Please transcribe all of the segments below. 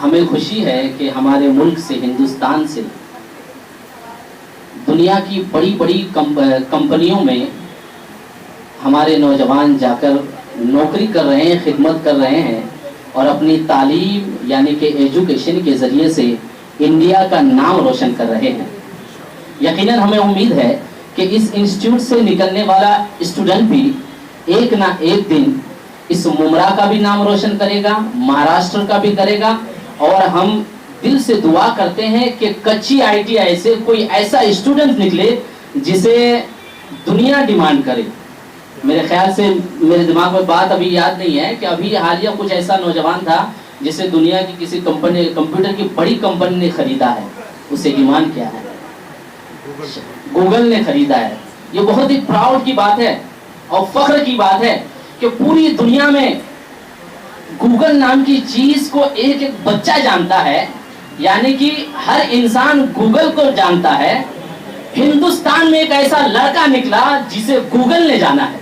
हमें खुशी है कि हमारे मुल्क से, हिंदुस्तान से दुनिया की बड़ी बड़ी कंपनियों में हमारे नौजवान जाकर नौकरी कर रहे हैं, खिदमत कर रहे हैं और अपनी तालीम यानी कि एजुकेशन के ज़रिए से इंडिया का नाम रोशन कर रहे हैं। यकीनन हमें उम्मीद है कि इस इंस्टीट्यूट से निकलने वाला स्टूडेंट भी एक ना एक दिन इस मुमरा का भी नाम रोशन करेगा, महाराष्ट्र का भी करेगा। और हम दिल से दुआ करते हैं कि कच्ची ITI से कोई ऐसा स्टूडेंट निकले जिसे दुनिया डिमांड करे। मेरे ख्याल से, मेरे दिमाग में बात अभी याद नहीं है कि अभी हालिया कुछ ऐसा नौजवान था जिसे दुनिया की किसी कंपनी, कंप्यूटर की बड़ी कंपनी ने खरीदा है। उसे डिमांड क्या है? गूगल ने खरीदा है। ये बहुत ही प्राउड की बात है और फख्र की बात है कि पूरी दुनिया में गूगल नाम की चीज को एक एक बच्चा जानता है, यानी कि हर इंसान गूगल को जानता है। हिंदुस्तान में एक ऐसा लड़का निकला जिसे गूगल ने जाना है,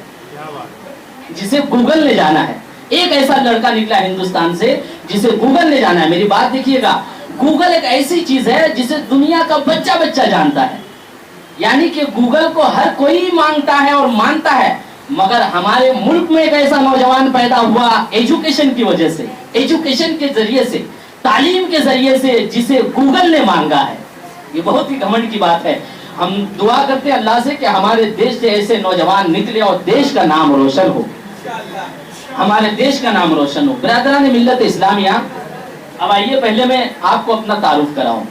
जिसे गूगल ने जाना है। एक ऐसा लड़का निकला हिंदुस्तान से जिसे गूगल ने जाना है। मेरी बात देखिएगा, गूगल एक ऐसी चीज है जिसे दुनिया का बच्चा बच्चा जानता है, यानी कि गूगल को हर कोई मांगता है और मानता है। मगर हमारे मुल्क में एक ऐसा नौजवान पैदा हुआ एजुकेशन की वजह से, एजुकेशन के जरिए से, तालीम के जरिए से, जिसे गूगल ने मांगा है। ये बहुत ही घमंड की बात है। हम दुआ करते हैं अल्लाह से कि हमारे देश से ऐसे नौजवान निकले और देश का नाम रोशन हो, हमारे देश का नाम रोशन हो। बिरादरान मिल्लत इस्लामिया, अब आइए पहले मैं आपको अपना तारुफ कराऊं।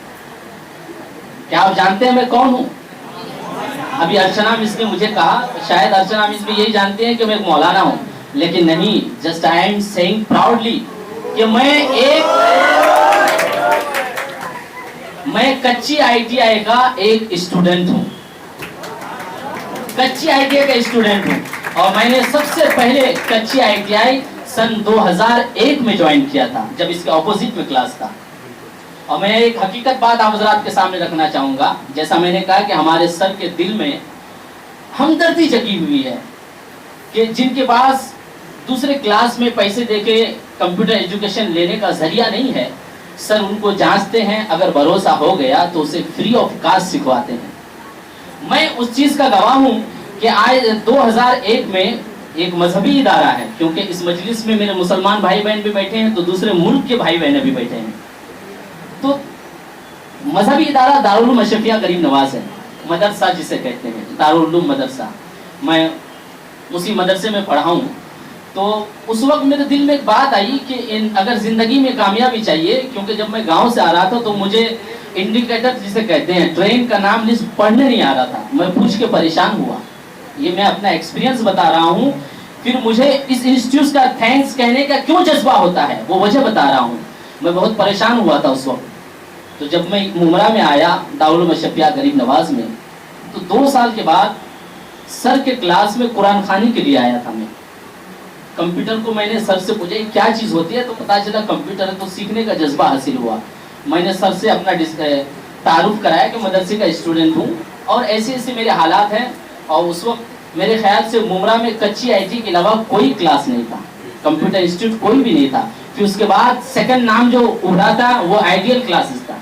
क्या आप जानते हैं मैं कौन हूं? अभी अर्चना मिस ने मुझे कहा, शायद अर्चना मिस भी यही जानते हैं कि मैं एक मौलाना हूं, लेकिन नहीं, just I am saying proudly कि मैं कच्ची ITI का एक स्टूडेंट हूं, कच्ची ITI का स्टूडेंट हूं। और मैंने सबसे पहले कच्ची ITI सन 2001 में ज्वाइन किया था, जब इसके ऑपोजिट में क्लास था। और मैं एक हकीकत बात आप हज़रात के सामने रखना चाहूँगा। जैसा मैंने कहा कि हमारे सर के दिल में हमदर्दी जगी हुई है कि जिनके पास दूसरे क्लास में पैसे देके कंप्यूटर एजुकेशन लेने का जरिया नहीं है, सर उनको जांचते हैं, अगर भरोसा हो गया तो उसे फ्री ऑफ कास्ट सिखवाते हैं। मैं उस चीज़ का गवाह हूँ कि आज 2001 में एक मजहबी इदारा है, क्योंकि इस मजलिस में मेरे मुसलमान भाई बहन भी बैठे हैं तो दूसरे मुल्क के भाई बहन भी बैठे हैं। तो मजहबी इदारा दारुल उलूम अशरफिया गरीब नवाज है, मदरसा जिसे कहते हैं, दारुल उलूम मदरसा। मैं उसी मदरसे में पढ़ा हूँ। तो उस वक्त मेरे दिल में एक बात आई कि अगर ज़िंदगी में कामयाबी चाहिए, क्योंकि जब मैं गांव से आ रहा था तो मुझे इंडिकेटर जिसे कहते हैं, ट्रेन का नाम लिस्ट पढ़ने नहीं आ रहा था। मैं पूछ के परेशान हुआ। ये मैं अपना एक्सपीरियंस बता रहा हूँ। फिर मुझे इस इंस्टीट्यूट का थैंक्स कहने का क्यों जज्बा होता है वो वजह बता रहा हूँ। मैं बहुत परेशान हुआ था उस वक्त। तो जब मैं मुमरा में आया दारुल उलूम अशरफिया गरीब नवाज में, तो 2 साल के बाद सर के क्लास में कुरान खानी के लिए आया था। मैं कंप्यूटर को मैंने सर से पूछा क्या चीज़ होती है, तो पता चला कंप्यूटर है। तो सीखने का जज्बा हासिल हुआ। मैंने सर से अपना तारुफ कराया कि मदरसे का स्टूडेंट हूँ और ऐसे ऐसे मेरे हालात हैं। और उस वक्त मेरे ख्याल से मुमरा में कच्ची IT के अलावा कोई क्लास नहीं था, कंप्यूटर इंस्टीट्यूट कोई भी नहीं था। फिर उसके बाद सेकंड नाम जो उभरा था वो आइडियल क्लासेस था।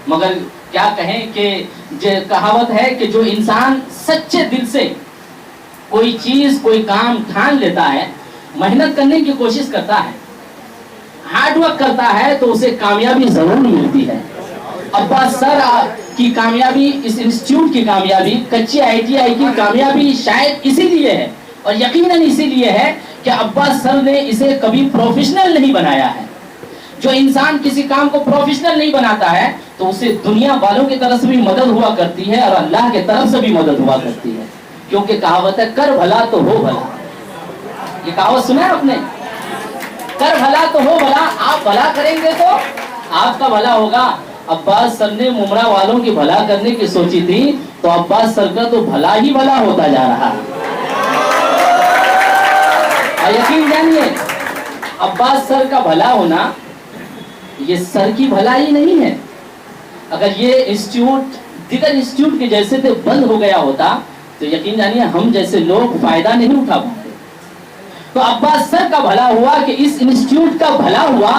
मगर क्या कहें कि जो कहावत है कि जो इंसान सच्चे दिल से कोई चीज़, कोई काम ठान लेता है, मेहनत करने की कोशिश करता है, हार्ड वर्क करता है, तो उसे कामयाबी जरूर मिलती है। अब्बास सर की कामयाबी, इस इंस्टीट्यूट की कामयाबी, कच्ची ITI की कामयाबी शायद इसीलिए है, और यकीनन इसीलिए है कि अब्बास सर ने इसे कभी प्रोफेशनल नहीं बनाया है। जो इंसान किसी काम को प्रोफेशनल नहीं बनाता है तो उसे दुनिया वालों की तरफ से भी मदद हुआ करती है और अल्लाह की तरफ से भी मदद हुआ करती है। क्योंकि कहावत है कर भला तो हो भला। ये कहावत सुना है आपने? कर भला तो हो भला। आप भला करेंगे तो आपका भला होगा। अब्बास सर ने मुमरा वालों की भला करने की सोची थी, तो अब्बास सर का तो भला ही भला होता जा रहा है। यकीन जानिए, अब्बास सर का भला होना ये सर की भलाई नहीं है। अगर ये इंस्टीट्यूट दिगर इंस्टीट्यूट के जैसे थे बंद हो गया होता तो यकीन जानिए हम जैसे लोग फायदा नहीं उठा पाते। तो अब्बास सर का भला हुआ कि इस इंस्टीट्यूट का भला हुआ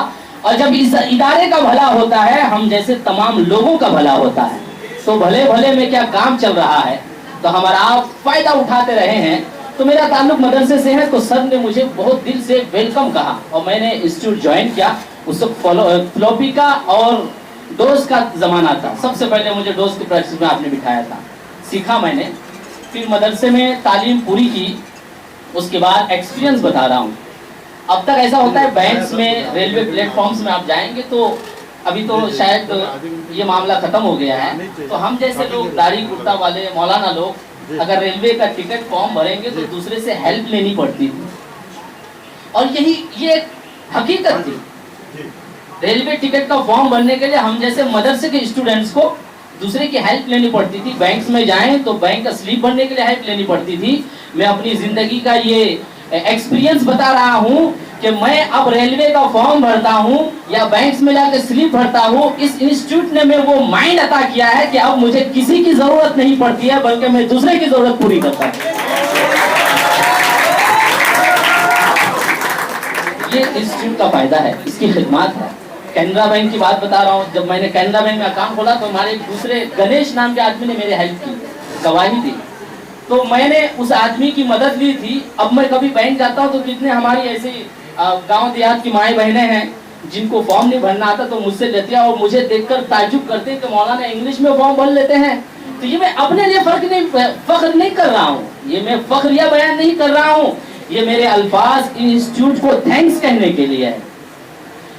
और जब इस इदारे का भला होता है, हम जैसे तमाम लोगों का भला होता है। तो भले भले में क्या काम चल रहा है, तो हमारा आप फायदा उठाते रहे हैं। तो मेरा ताल्लुक मदरसे से है, तो सर ने मुझे बहुत दिल से वेलकम कहा और मैंने इंस्टीट्यूट ज्वाइन किया। उस वक्त फ्लॉपी का और डोज का जमाना था। सबसे पहले मुझे डोज की प्रैक्टिस में आपने बिठाया था, सीखा मैंने। फिर मदरसे में तालीम पूरी की, उसके बाद एक्सपीरियंस बता रहा हूँ। अब तक ऐसा होता है बैंक्स में, रेलवे प्लेटफॉर्म्स में आप जाएंगे तो अभी तो शायद ये मामला खत्म हो गया है, तो हम जैसे लोग दाढ़ी कुर्ता वाले मौलाना लोग अगर रेलवे का टिकट फॉर्म भरेंगे तो दूसरे से हेल्प लेनी पड़ती थी, और ये हकीकत थी। रेलवे टिकट का फॉर्म भरने के लिए हम जैसे मदरसे के स्टूडेंट्स को दूसरे की हेल्प लेनी पड़ती थी। बैंक्स में जाएं तो बैंक का स्लिप भरने के लिए हेल्प लेनी पड़ती थी। मैं अपनी जिंदगी का ये एक्सपीरियंस बता रहा हूँ कि मैं अब रेलवे का फॉर्म भरता हूँ या बैंक्स में जाकर स्लिप भरता हूँ। इस इंस्टीट्यूट ने मैं वो माइंड अता किया है कि अब मुझे किसी की जरूरत नहीं पड़ती है, बल्कि मैं दूसरे की जरूरत पूरी करता हूँ। ये इंस्टीट्यूट का फायदा है, इसकी खिदमत है। कैनरा बैंक की बात बता रहा हूँ। जब मैंने कैनरा बैंक में अकाउंट खोला तो हमारे एक दूसरे गणेश नाम के आदमी ने मेरी हेल्प की, गवाही दी, तो मैंने उस आदमी की मदद ली थी। अब मैं कभी बैंक जाता हूँ तो कितने हमारी ऐसी गांव देहात की माएँ बहनें हैं जिनको फॉर्म नहीं भरना आता, तो मुझसे लेती है और मुझे देखकर ताज्जुब करते हैं कि मौलाना इंग्लिश में फॉर्म भर लेते हैं। तो ये मैं अपने लिए फख्र नहीं कर रहा हूँ, ये मैं फख्रिया बयान नहीं कर रहा हूँ, ये मेरे अल्फाज इंस्टीट्यूट को थैंक्स कहने के लिए है,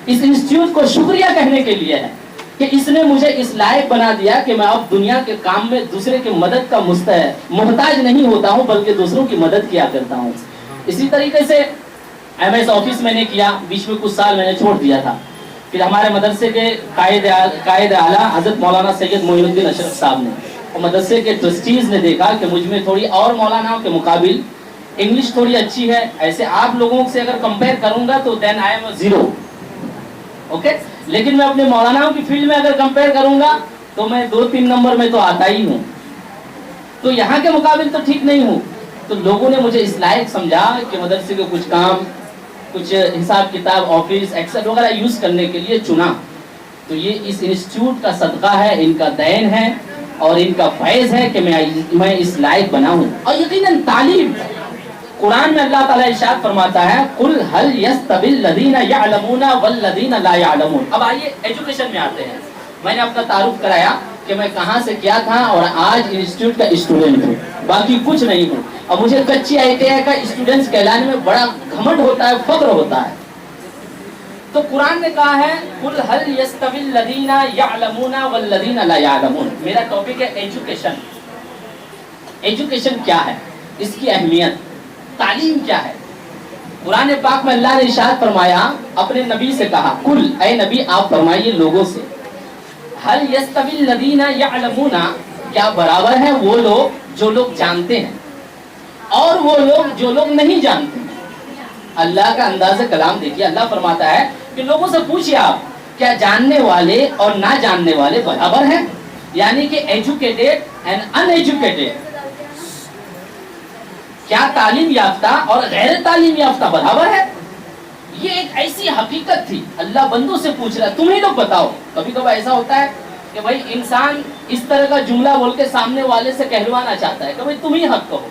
इस इंस्टीट्यूट को शुक्रिया कहने के लिए है कि इसने मुझे इस लायक बना दिया कि मैं अब दुनिया के काम में दूसरे की मदद का मोहताज नहीं होता हूं, बल्कि दूसरों की मदद किया करता हूं। इसी तरीके से एमएस ऑफिस मैंने किया, बीच में कुछ साल मैंने छोड़ दिया था। फिर हमारे मदरसे के कायद आला हजरत मौलाना सैयद मोइनुद्दीन अशरफ साहब ने और मदरसे के ट्रस्टीज ने देखा कि मुझ में थोड़ी और मौलानाओं के मुकाबिल इंग्लिश थोड़ी अच्छी है, ऐसे आप लोगों से अगर कंपेयर करूंगा तो then I am zero, okay. लेकिन मैं अपने मौलानाओं की फील्ड में अगर कंपेयर करूंगा तो मैं 2-3 नंबर में तो आता ही हूँ, तो यहाँ के मुकाबिल तो ठीक नहीं हूँ। तो लोगों ने मुझे इस लायक समझा कि मदरसे के कुछ काम, कुछ हिसाब किताब, ऑफिस, एक्सेल वगैरह यूज करने के लिए चुना। तो ये इस इंस्टीट्यूट का सदका है, इनका देन है और इनका फैज है कि मैं इस लायक बना हूँ। और यकीनन तालीम, कुरान में अल्लाह ताला इरशाद फरमाता है, कुल हल यस्तविल लदीना यअलमूना वल लदीना ला यअलमून। अब आइए एजुकेशन में आते हैं। मैंने अपना तारुफ कराया कि मैं कहाँ से क्या था और आज इंस्टीट्यूट का स्टूडेंट हूँ, बाकी कुछ नहीं हूँ। और मुझे कच्ची ITI का स्टूडेंट्स कहलाने में बड़ा घमंड होता है, फख्र होता है। तो कुरान ने कहा है, कुल हल यस्तविल लदीना यअलमूना वल लदीना ला यअलमून। मेरा टॉपिक है एजुकेशन। एजुकेशन क्या है, इसकी अहमियत, तालीम क्या है। कुरान पाक में अल्लाह ने इरशाद फरमाया, अपने नबी से कहा, कुल ऐ नबी आप फरमाइए लोगों से, हल यस्तविल लदीना यअलमूना, क्या बराबर है वो लोग जो लोग जानते हैं और वो लोग जो लोग नहीं जानते। अल्लाह का अंदाज़े कलाम देखिए, अल्लाह फरमाता है कि लोगों से पूछिए आप, क्या जानने वाले और ना जानने वाले बराबर हैं? यानी कि एजुकेटेड एंड अनएजुकेटेड, क्या तालीम याफ्ता और गैर तालीम याफ्ता बराबर है? ये एक ऐसी हकीकत थी। अल्लाह बंदों से पूछ रहा है, तुम ही लोग बताओ। कभी कभी ऐसा होता है कि भाई इंसान इस तरह का जुमला बोल के सामने वाले से कहलवाना चाहता है कि भाई तुम ही हक कहो।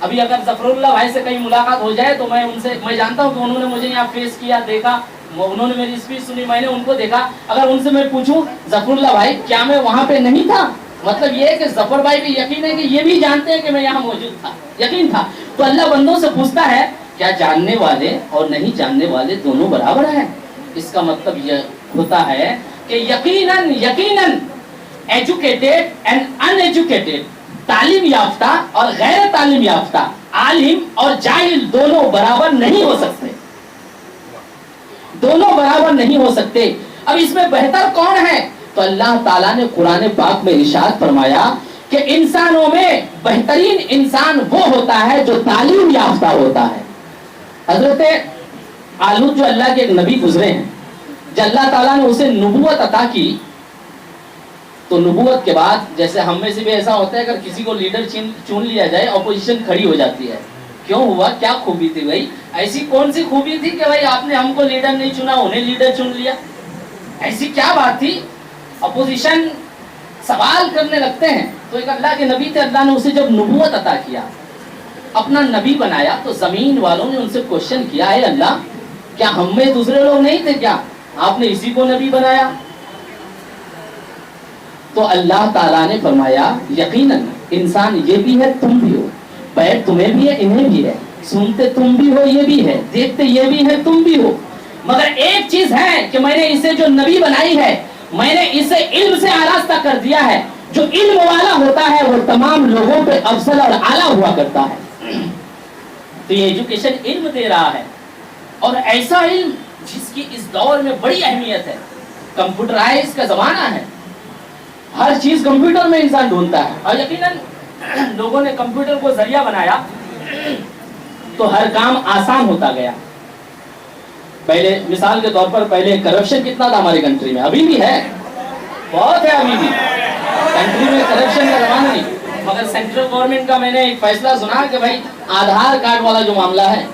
अभी अगर जफरुल्लाह भाई से कहीं मुलाकात हो जाए तो मैं जानता हूँ कि उन्होंने मुझे यहाँ फेस किया, देखा, उन्होंने मेरी स्पीच सुनी, मैंने उनको देखा। अगर उनसे मैं पूछूं, जफरुल्लाह भाई क्या मैं वहां पे नहीं था, मतलब ये है कि जफर भाई भी यकीन है कि ये भी जानते हैं कि मैं यहाँ मौजूद था, यकीन था। तो अल्लाह बंदों से पूछता है, क्या जानने वाले और नहीं जानने वाले दोनों बराबर हैं? इसका मतलब यह होता है कि यकीनन एजुकेटेड एंड अनएजुकेटेड, तालीम याफ्ता और गैर तालीम याफ्ता, आलिम और जाहिल दोनों बराबर नहीं हो सकते, दोनों बराबर नहीं हो सकते। अब इसमें बेहतर कौन है? तो अल्लाह ताला ने कुरान पाक में इरशाद फरमाया कि इंसानों में बेहतरीन इंसान वो होता है जो तालीम याफ्ता होता है। हजरत आलूत जो अल्लाह के एक नबी गुजरे हैं, जब अल्लाह ताला ने उसे नबूवत अता की, तो नबूवत के बाद जैसे हम में से भी ऐसा होता है, अगर किसी को लीडर चुन लिया जाए, ऑपोजिशन खड़ी हो जाती है। क्यों हुआ, क्या खूबी थी भाई, ऐसी कौन सी खूबी थी कि भाई आपने हमको लीडर नहीं चुना, उन्हें लीडर चुन लिया? ऐसी क्या बात थी? अपोजिशन सवाल करने लगते हैं। तो एक अल्लाह के नबी थे, अल्लाह ने उसे जब नबूवत अता किया, अपना नबी बनाया, तो जमीन वालों ने उनसे क्वेश्चन किया, है अल्लाह क्या हम में दूसरे लोग नहीं थे क्या? आपने इसी को नबी बनाया? तो अल्लाह ताला ने फरमाया यकीनन इंसान ये भी है, तुम भी हो, पैर तुम्हें भी है, इन्हें भी है, सुनते तुम भी हो, ये भी है, देखते ये भी है, तुम भी हो, मगर एक चीज है कि मैंने इसे जो नबी बनाई है, मैंने इसे इल्म से आरास्ता कर दिया है। जो इल्म वाला होता है वो तमाम लोगों पे अफजल और आला हुआ करता है। तो ये एजुकेशन इल्म दे रहा है, और ऐसा इल्म जिसकी इस दौर में बड़ी अहमियत है। कंप्यूटराइज का जमाना है, हर चीज कंप्यूटर में इंसान ढूंढता है, और यकीनन लोगों ने कंप्यूटर को जरिया बनाया तो हर काम आसान होता गया। पहले मिसाल के तौर पर पहले करप्शन कितना था हमारी कंट्री में, अभी भी है, बहुत है अभी भी कंट्री में करप्शन का जमाना नहीं। मगर सेंट्रल गवर्नमेंट का मैंने एक फैसला सुना कि भाई आधार कार्ड वाला जो मामला है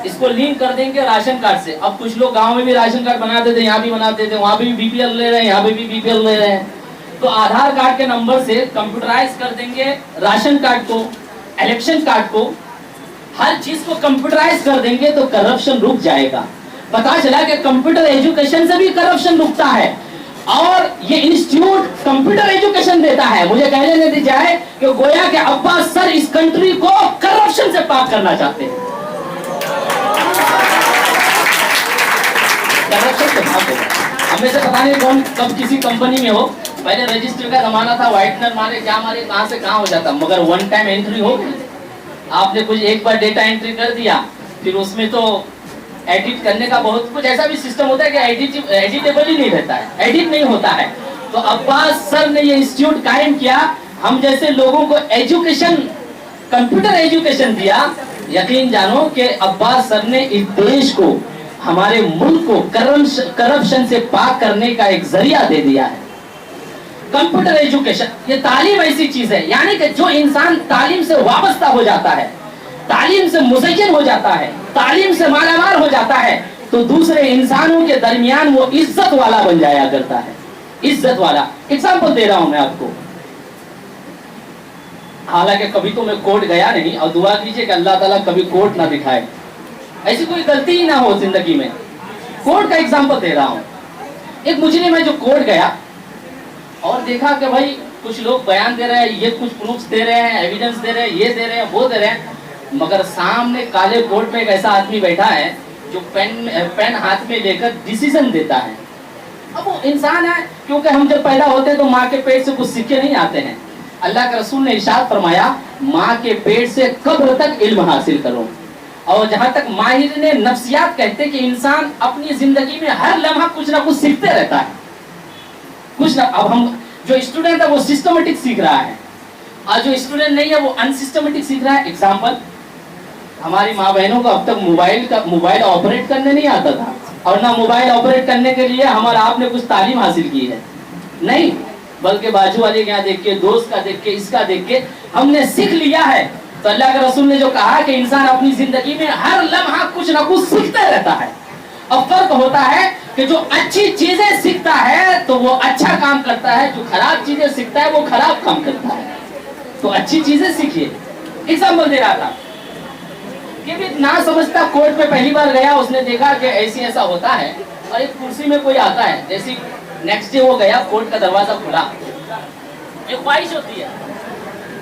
इसको लिंक कर देंगे राशन कार्ड से। अब कुछ लोग गांव में भी राशन कार्ड बनाते थे, यहाँ भी बनाते थे, वहां भी बीपीएल ले रहे हैं, यहाँ भी बीपीएल ले रहे हैं। तो आधार कार्ड के नंबर से कंप्यूटराइज कर देंगे राशन कार्ड को, इलेक्शन कार्ड को, हर चीज को कंप्यूटराइज कर देंगे तो करप्शन रुक जाएगा। पता चला कि कंप्यूटर एजुकेशन से भी करप्शन रुकता है, और ये इंस्टीट्यूट कंप्यूटर एजुकेशन देता है। मुझे कहने नहीं दी जाए कि गोया के अब्बास सर इस कंट्री को करप्शन से पाक करना चाहते हैं। करप्शन से पाक होगा। हमें से पता नहीं कौन कब किसी कंपनी में हो, पहले रजिस्टर का जमाना था, व्हाइटनर मारे क्या मारे कहां से कहां हो जाता, मगर वन टाइम एंट्री हो गई। आपने कुछ एक बार डेटा एंट्री कर दिया, फिर उसमें तो एडिट करने का बहुत कुछ ऐसा भी सिस्टम होता है कि एडिटेबल ही नहीं रहता है, एडिट नहीं होता है। तो अब्बास सर ने ये इंस्टीट्यूट कायम किया, हम जैसे लोगों को एजुकेशन, कंप्यूटर एजुकेशन दिया। यकीन जानो कि अब्बास सर ने इस देश को, हमारे मुल्क को करप्शन से पाक करने का एक जरिया दे दिया है। कंप्यूटर एजुकेशन, ये तालीम ऐसी चीज है, यानी कि जो इंसान तालीम से वाबस्ता हो जाता है, तालीम से मुज़य्यन हो जाता है, तालीम से मालामाल हो जाता है, तो दूसरे इंसानों के दरमियान वो इज्जत वाला बन जाया करता है, इज्जत वाला। एग्जाम्पल दे रहा हूं मैं आपको, हालांकि कभी तो मैं कोर्ट गया नहीं, और दुआ कीजिए कि अल्लाह ताला कभी कोर्ट ना दिखाए, ऐसी कोई गलती ही ना हो जिंदगी में। कोर्ट का एग्जाम्पल दे रहा हूं। एक मुजरिम है जो कोर्ट गया और देखा कि भाई कुछ लोग बयान दे रहे हैं, ये कुछ प्रूफ्स दे रहे हैं, एविडेंस दे रहे हैं, ये दे रहे हैं, वो दे रहे हैं, मगर सामने काले कोर्ट में एक ऐसा आदमी बैठा है जो पेन हाथ में लेकर डिसीजन देता है। अब वो इंसान है, क्योंकि हम जब पैदा होते हैं तो माँ के पेट से कुछ सीखे नहीं आते हैं। अल्लाह के रसूल ने इरशाद फरमाया, माँ के पेट से कब्र तक इल्म हासिल करो। और जहां तक माहिर ने नफ्सियात कहते कि इंसान अपनी जिंदगी में हर लम्हा कुछ ना कुछ सीखते रहता है, कुछ ना। अब हम जो स्टूडेंट है वो सिस्टमेटिक सीख रहा है, और जो स्टूडेंट नहीं है वो अनसिस्टमेटिक सीख रहा है। एग्जाम्पल, हमारी माँ बहनों को अब तक मोबाइल ऑपरेट करने नहीं आता था, और ना मोबाइल ऑपरेट करने के लिए हमारा आपने कुछ तालीम हासिल की है, नहीं, बल्कि बाजू वाले के यहाँ देख के, दोस्त का देख के, इसका देख के हमने सीख लिया है। तो अल्लाह के रसूल ने जो कहा कि इंसान अपनी जिंदगी में हर लम्हा कुछ ना कुछ सीखता रहता है। अब फर्क होता है कि जो अच्छी चीजें सीखता है तो वो अच्छा काम करता है, जो खराब चीजें सीखता है वो खराब काम करता है। तो अच्छी चीजें सीखिए। एग्जाम्पल दे रहा था कि भी ना समझता कोर्ट में पहली बार गया, उसने देखा कि ऐसी ऐसा होता है, और एक कुर्सी में कोई आता है, जैसी नेक्स्ट डे वो गया, कोर्ट का दरवाजा खुला, एक ख्वाहिश होती है,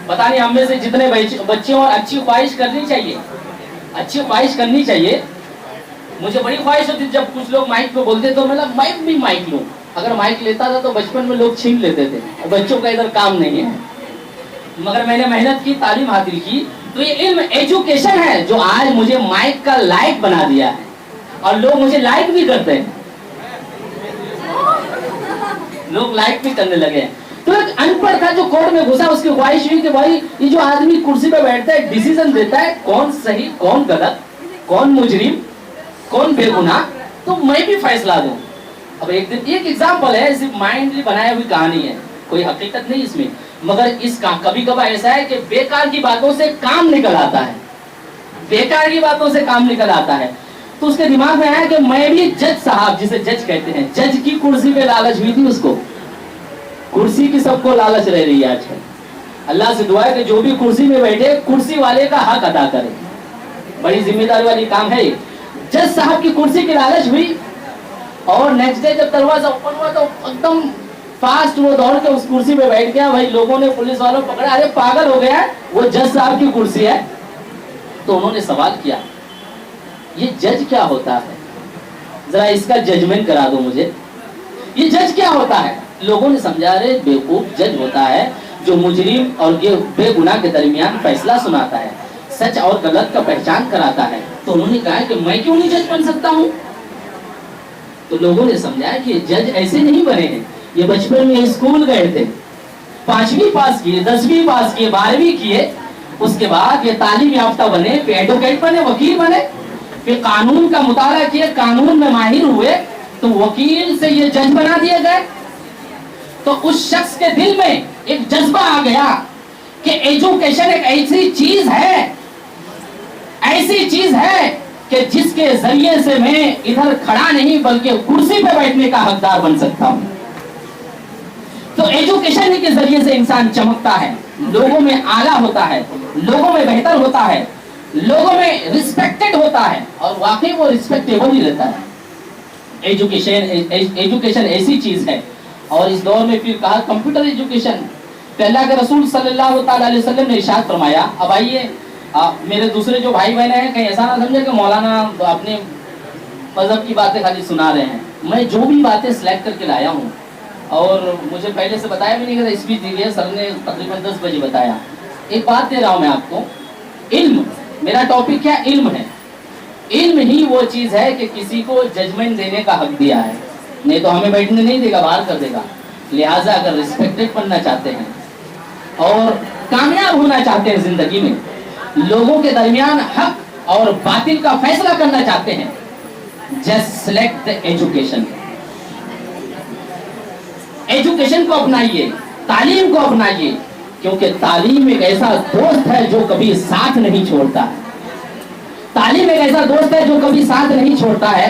पता नहीं हम में से जितने बच्चे और अच्छी ख्वाहिश करनी चाहिए, अच्छी ख्वाहिश करनी चाहिए। मुझे बड़ी ख्वाहिश होती जब कुछ लोग माइक पे बोलते तो मतलब मैं भी माइक लूं। अगर माइक लेता था तो बचपन में लोग छीन लेते थे, और बच्चों का इधर काम नहीं है, मगर मैंने मेहनत की, तालीम हासिल की, तो ये इल्म एजुकेशन है जो आज मुझे माइक का लायक बना दिया है, और लोग मुझे लाइक भी करते हैं, लोग लाइक भी करने लगे हैं। तो एक अनपढ़ था जो कोर्ट में घुसा, उसकी ख्वाहिश हुई कि भाई ये जो आदमी कुर्सी पे बैठता है, डिसीजन देता है, कौन सही कौन गलत, कौन मुजरिम कौन बेगुनाह, तो मैं भी फैसला दूं। अब एक दिन, एक एग्जाम्पल है, सिर्फ माइंडली बनाई हुई कहानी है, कोई हकीकत नहीं इसमें, मगर इसका कभी कभार ऐसा है कि बेकार की बातों से काम निकल आता है। बेकार की बातों से काम निकल आता है। तो उसके दिमाग में आया कि मैं भी जज साहब, जिसे जज कहते हैं, जज की कुर्सी पे लालच हुई थी उसको। कुर्सी की सबको लालच रह रही है आजकल। अल्लाह से दुआ है कि जो भी कुर्सी में बैठे कुर्सी वाले का हक अदा करे। बड़ी जिम्मेदारी वाली काम है। जज साहब की कुर्सी की लालच हुई और नेक्स्ट डे जब दरवाजा ओपन हुआ तो एकदम फास्ट वो दौड़ के उस कुर्सी पे बैठ गया। भाई लोगों ने, पुलिस वालों पकड़ा, अरे पागल हो गया, वो जज साहब की कुर्सी है। तो उन्होंने सवाल किया, ये जज क्या होता है, जरा इसका जजमेंट करा दो मुझे, ये जज क्या होता है। लोगों ने समझा, रहे बेवकूफ, जज होता है जो मुजरिम और बेगुनाह के दरमियान फैसला सुनाता है, सच और गलत का पहचान कराता है। तो उन्होंने कहा कि मैं क्यों नहीं जज बन सकता हूं। तो लोगों ने समझाया कि जज ऐसे नहीं बने हैं, ये बचपन में स्कूल गए थे, 5वीं पास किए, 10वीं पास किए, 12वीं किए, उसके बाद ये तालीम याफ्ता बने, फिर एडवोकेट बने, वकील बने, फिर कानून का मुताला किए, कानून में माहिर हुए, तो वकील से ये जज बना दिए गए। तो उस शख्स के दिल में एक जज्बा आ गया कि एजुकेशन एक ऐसी चीज है, ऐसी चीज है कि जिसके जरिए से मैं इधर खड़ा नहीं बल्कि कुर्सी पे बैठने का हकदार बन सकता हूं। तो एजुकेशन के जरिए से इंसान चमकता है, लोगों में आला होता है, लोगों में बेहतर होता है, लोगों में रिस्पेक्टेड होता है और वाकई वो रिस्पेक्टेबल ही रहता है। एजुकेशन ऐसी चीज है। और इस दौर में फिर कहा कंप्यूटर एजुकेशन। अल्लाह के रसूल सल्लल्लाहु अलैहि वसल्लम ने इरशाद फरमाया, अब आइए मेरे दूसरे जो भाई बहन हैं कहीं ऐसा ना समझे कि मौलाना अपने मजहब की बातें खाली सुना रहे हैं। मैं जो भी बातें सिलेक्ट करके लाया हूँ, और मुझे पहले से बताया भी नहीं कि स्पीच दी है, सर ने तकरीबन 10 बजे बताया। एक बात दे रहा हूँ मैं आपको, इल्म, मेरा टॉपिक क्या इल्म है। इल्म ही वो चीज है कि किसी को जजमेंट देने का हक दिया है, नहीं तो हमें बैठने नहीं देगा, बाहर कर देगा। लिहाजा अगर रिस्पेक्टेड बनना चाहते हैं और कामयाब होना चाहते हैं जिंदगी में, लोगों के दरमियान हक और बातिल का फैसला करना चाहते हैं, just select the education. Education को अपनाइए, तालीम को अपनाइए, क्योंकि तालीम एक ऐसा दोस्त है जो कभी साथ नहीं छोड़ता है। तालीम एक ऐसा दोस्त है जो कभी साथ नहीं छोड़ता है।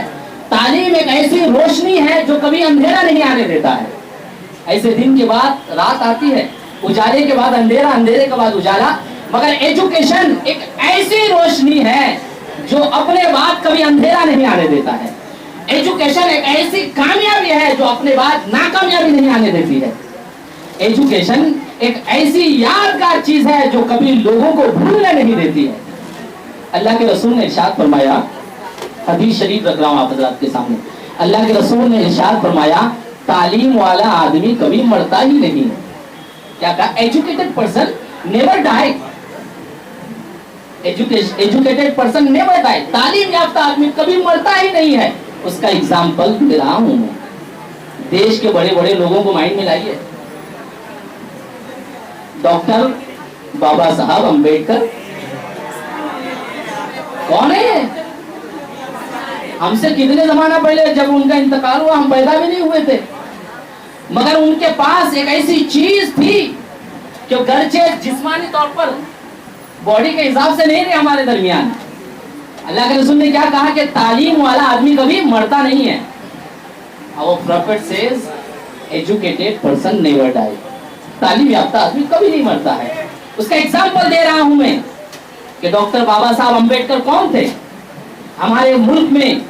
तालीम एक ऐसी रोशनी है जो कभी अंधेरा नहीं आने देता है। ऐसे दिन के बाद रात आती है, उजाले के बाद अंधेरा, अंधेरे के बाद उजाला, मगर एजुकेशन एक ऐसी रोशनी है जो अपने बाद कभी अंधेरा नहीं आने देता है। एजुकेशन एक ऐसी कामयाबी है जो अपने बाद नाकामयाबी नहीं आने देती है। एजुकेशन एक ऐसी यादगार चीज है जो कभी लोगों को भूलने नहीं देती है। अल्लाह के रसूल ने इरशाद फरमाया, हदीस शरीफ रख रहा हूं आप हज़रात के सामने, अल्लाह के रसूल ने इरशाद फरमाया, तालीम वाला आदमी कभी मरता ही नहीं है। क्या कहा? Educated person never die. Educated person never die. तालीम याफ्ता आदमी कभी मरता ही नहीं है। उसका एग्जाम्पल दे रहा हूं मैं। देश के बड़े बड़े लोगों को माइंड में लाइए। डॉक्टर बाबा साहब अम्बेडकर कौन है? हमसे कितने जमाना पहले जब उनका इंतकाल हुआ हम पैदा भी नहीं हुए थे, मगर उनके पास एक ऐसी चीज थी कि गरचे जिस्मानी तौर पर बॉडी के हिसाब से नहीं रहे हमारे दरमियान। अल्लाह के रसूल ने क्या कहा कि तालीम वाला आदमी कभी मरता नहीं है। Our prophet says, educated person never die. तालीम याफ्ता आदमी कभी नहीं मरता है। उसका एग्जाम्पल दे रहा हूं मैं कि डॉक्टर बाबा साहब अम्बेडकर कौन थे? हमारे मुल्क में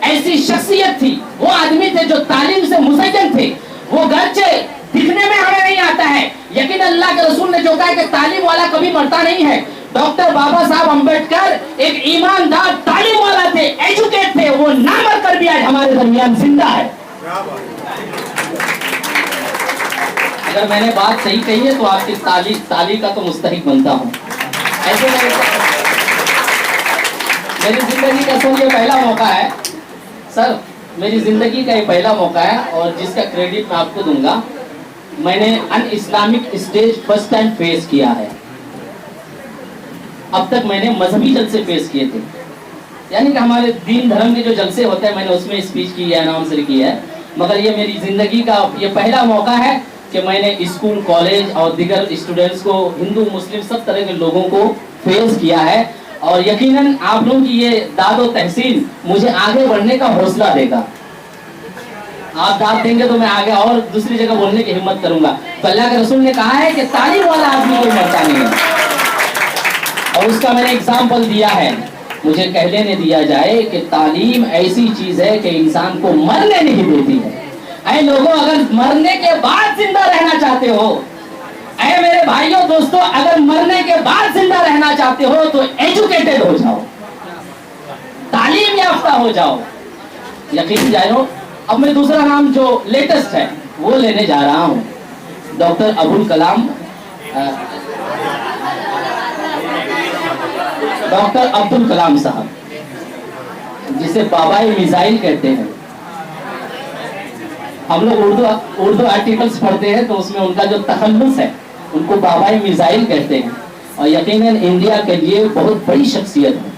ऐसी शख्सियत थी, वो आदमी थे जो तालीम से मुसज्जन थे। वो गरचे दिखने में हमें नहीं आता है, लेकिन अल्लाह के रसूल ने जो कहा कि तालीम वाला कभी मरता नहीं है। डॉक्टर बाबा साहब अम्बेडकर एक ईमानदार तालीम वाला थे, एजुकेट थे। वो ना मर कर भी आज हमारे दरमियान जिंदा है। अगर मैंने बात सही कही है तो आपकी ताली का तो मुस्तहिक बनता हूँ। ऐसे मेरी जिंदगी का सर ये पहला मौका है, सर मेरी जिंदगी का ये पहला मौका है और जिसका क्रेडिट मैं आपको दूंगा। मैंने an Islamic stage first time face किया है। अब तक मैंने मजहबी जलसे फेस किए थे, यानी कि हमारे दीन धर्म के जो जलसे होते हैं मैंने उसमें स्पीच की है, अनाउंसर की है। मगर ये मेरी जिंदगी का ये पहला मौका है कि मैंने स्कूल, कॉलेज और दीगर स्टूडेंट्स को, हिंदू मुस्लिम सब तरह के लोगों को फेस किया है। और यकीनन आप लोगों की ये दादो तहसीन मुझे आगे बढ़ने का हौसला देगा। आप दाद देंगे तो मैं आगे और दूसरी जगह बोलने की हिम्मत करूंगा। तो अल्लाह के रसूल ने कहा है कि तालीम वाला आदमी कोई मरता नहीं है, और उसका मैंने एग्जाम्पल दिया है। मुझे कह लेने दिया जाए कि तालीम ऐसी चीज है कि इंसान को मरने नहीं देती है। ऐ लोगों, अगर मरने के बाद जिंदा रहना चाहते हो, ऐ मेरे भाइयों दोस्तों, अगर मरने के बाद जिंदा रहना चाहते हो तो एजुकेटेड हो जाओ, तालीम याफ्ता हो जाओ। यकीन जानो, अब मैं दूसरा नाम जो लेटेस्ट है वो लेने जा रहा हूं। डॉक्टर अब्दुल कलाम, डॉक्टर अब्दुल कलाम साहब, जिसे बाबाए मिसाइल कहते हैं। हम लोग उर्दू आर्टिकल्स पढ़ते हैं तो उसमें उनका जो तखल्लुस है उनको बाबाए मिसाइल कहते हैं। और यकीनन इंडिया के लिए बहुत बड़ी शख्सियत है,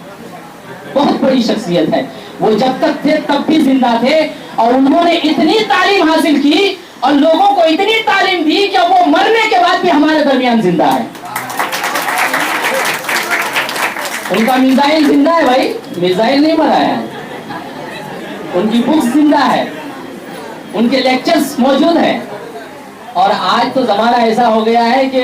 बहुत बड़ी शख्सियत है। वो जब तक थे तब भी जिंदा थे, और उन्होंने इतनी तालीम हासिल की और लोगों को इतनी तालीम दी कि वो मरने के बाद भी हमारे दरमियान जिंदा है। उनका मिसाइल जिंदा है भाई, मिसाइल नहीं मरा है। उनकी बुक्स जिंदा है, उनके लेक्चर्स मौजूद है। और आज तो जमाना ऐसा हो गया है कि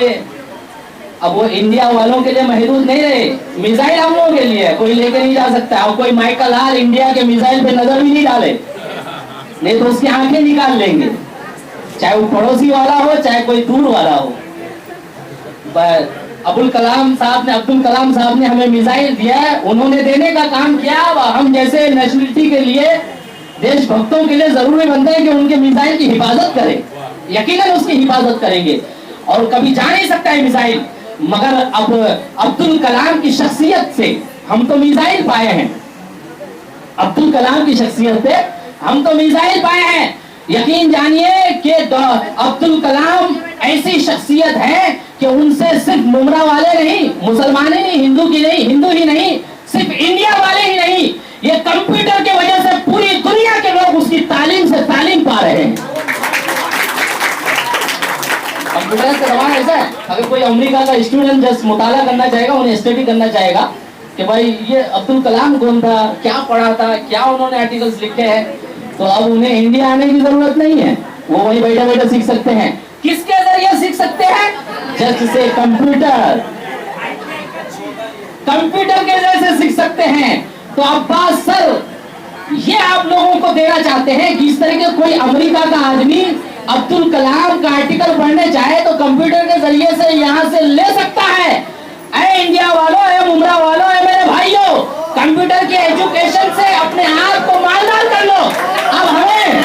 अब वो इंडिया वालों के लिए महदूद नहीं रहे, मिसाइल हम लोगों के लिए कोई लेके नहीं जा सकता। और कोई माइकल हाल इंडिया के मिसाइल पे नजर भी नहीं डाले, नहीं तो उसकी आंखें निकाल लेंगे, चाहे वो पड़ोसी वाला हो चाहे कोई दूर वाला हो। अब्दुल कलाम साहब ने हमें मिसाइल दिया है, उन्होंने देने का काम किया। हम जैसे नेशनलिटी के लिए, देशभक्तों के लिए जरूरी बनता है कि उनके मिसाइल की हिफाजत करें। यकीनन उसकी हिफाजत करेंगे, और कभी जा नहीं सकता है मिसाइल, मगर अब अब्दुल कलाम की शख्सियत से हम तो मिसाइल पाए हैं। अब्दुल कलाम की शख्सियत से हम तो मिसाइल पाए हैं। यकीन जानिए कि अब्दुल कलाम ऐसी शख्सियत है कि उनसे सिर्फ मुमरा वाले नहीं, मुसलमान ही नहीं, हिंदू ही नहीं, सिर्फ इंडिया वाले ही नहीं, ये कंप्यूटर की वजह से पूरी दुनिया के लोग उसकी तालीम से तालीम पा रहे हैं। कंप्यूटर का जमाना ऐसा है, अगर कोई अमेरिका का स्टूडेंट जस्ट मुताला करना चाहेगा, उन्हें स्टडी करना चाहेगा कि भाई ये अब्दुल कलाम कौन था, क्या पढ़ा था, क्या उन्होंने आर्टिकल्स लिखे हैं, तो अब उन्हें इंडिया आने की जरूरत नहीं है, वो वहीं बैठे बैठे सीख सकते हैं। किसके जरिए सीख सकते हैं? जस्ट से कंप्यूटर के जरिए सीख सकते हैं। तो अब्बास सर ये आप लोगों को देना चाहते हैं कि इस तरह के कोई अमेरिका का आदमी अब्दुल कलाम का आर्टिकल पढ़ने चाहे तो कंप्यूटर के जरिए से यहाँ से ले सकता है। ऐ इंडिया वालों, ऐ मुमरा वालों, ऐ मेरे भाइयों, कंप्यूटर के एजुकेशन से अपने आप को मालदार कर लो। अब हमें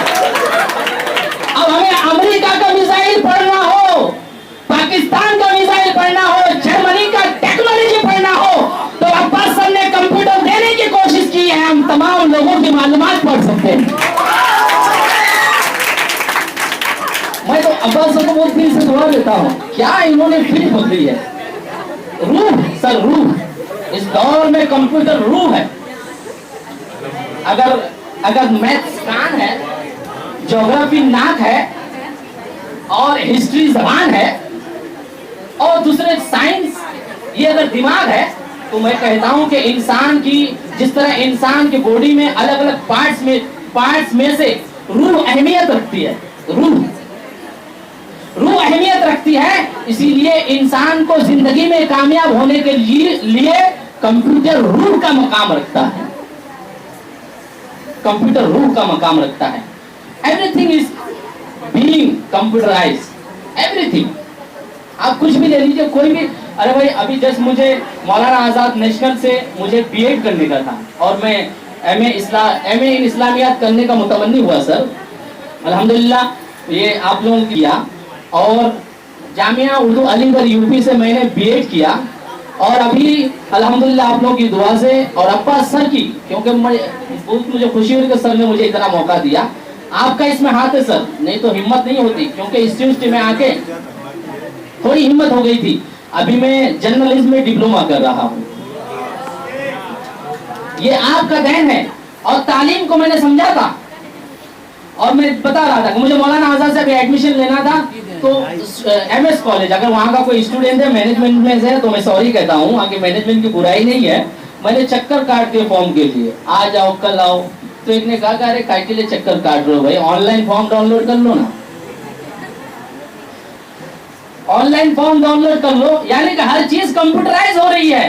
अमेरिका का मिसाइल पढ़ना हो, पाकिस्तान का मिसाइल पढ़ना हो, जर्मनी का टेक्नोलॉजी पढ़ना हो, तो अब्बास सर ने कंप्यूटर देने की कोशिश की है। हम तमाम लोगों की मालूमात पढ़ सकते हैं। मैं तो अब्बास सर को बहुत दिल से दुआ देता हूँ, क्या इन्होंने फिर पकड़ी है। रूह सर, रूह, इस दौर में कंप्यूटर रूह है। अगर मैथ्स कान है, ज्योग्राफी नाक है, और हिस्ट्री जबान है, और दूसरे साइंस ये अगर दिमाग है, तो मैं कहता हूं कि इंसान की, जिस तरह इंसान की बॉडी में अलग अलग पार्ट्स में से रूह अहमियत रखती है, रूह अहमियत रखती है, इसीलिए इंसान को जिंदगी में कामयाब होने के लिए कंप्यूटर रूह का मकाम रखता है। कंप्यूटर रूह का मकाम रखता है। Everything is being computerised, everything. आप कुछ भी ले लीजिए, कोई भी, अरे भाई अभी जस्ट मुझे मौलाना आजाद नेशनल से मुझे बीएड करने का था, और मैं एमए इन इस्लामियात करने का मुतमन्नी हुआ सर। अल्हम्दुलिल्लाह ये आप लोगों ने किया, और जामिया उर्दू अलीगढ़ यूपी से मैंने बीएड किया, और अभी अल्हम्दुलिल्लाह आप लोगों की दुआ से और अब्बास सर की, क्योंकि मुझे खुशी हुई कि सर ने मुझे इतना मौका दिया। आपका इसमें हाथ है सर, नहीं तो हिम्मत नहीं होती, क्योंकि इस यूनिवर्सिटी में आके थोड़ी हिम्मत हो गई थी। अभी मैं जर्नलिज्म में डिप्लोमा कर रहा हूँ, ये आपका देन है। और तालीम को मैंने समझा था, और मैं बता रहा था कि मुझे मौलाना आजाद से अभी एडमिशन लेना था, तो MS कॉलेज, अगर वहाँ का कोई स्टूडेंट है मैनेजमेंट में से, तो मैं सॉरी कहता हूँ, वहाँ के मैनेजमेंट की बुराई नहीं है, मैंने चक्कर काट दिए फॉर्म के लिए, आज आओ कल आओ। तो एक ने कहा अरे काय के लिए चक्कर काट रहे हो भाई, ऑनलाइन फॉर्म डाउनलोड कर लो ना, ऑनलाइन फॉर्म डाउनलोड कर लो। यानी कि हर चीज कंप्यूटराइज हो रही है,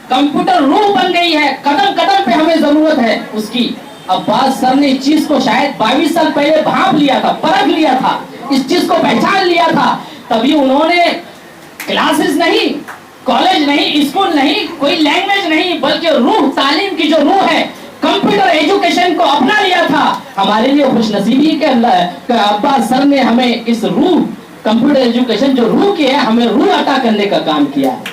कंप्यूटर रूप बन गई है, कदम कदम पे हमें जरूरत है उसकी। अब्बास सर ने इस चीज को शायद 22 साल पहले भांप लिया था, परख लिया था, इस चीज को पहचान लिया था, तभी उन्होंने क्लासेस नहीं, कॉलेज नहीं, स्कूल नहीं, कोई लैंग्वेज नहीं, बल्कि रूह, तालीम की जो रूह है, कंप्यूटर एजुकेशन को अपना लिया था। हमारे लिए खुशनसीबी के अब्बास सर ने हमें इस रूह, कंप्यूटर एजुकेशन जो रूह की है, हमें रूह अता करने का काम किया है,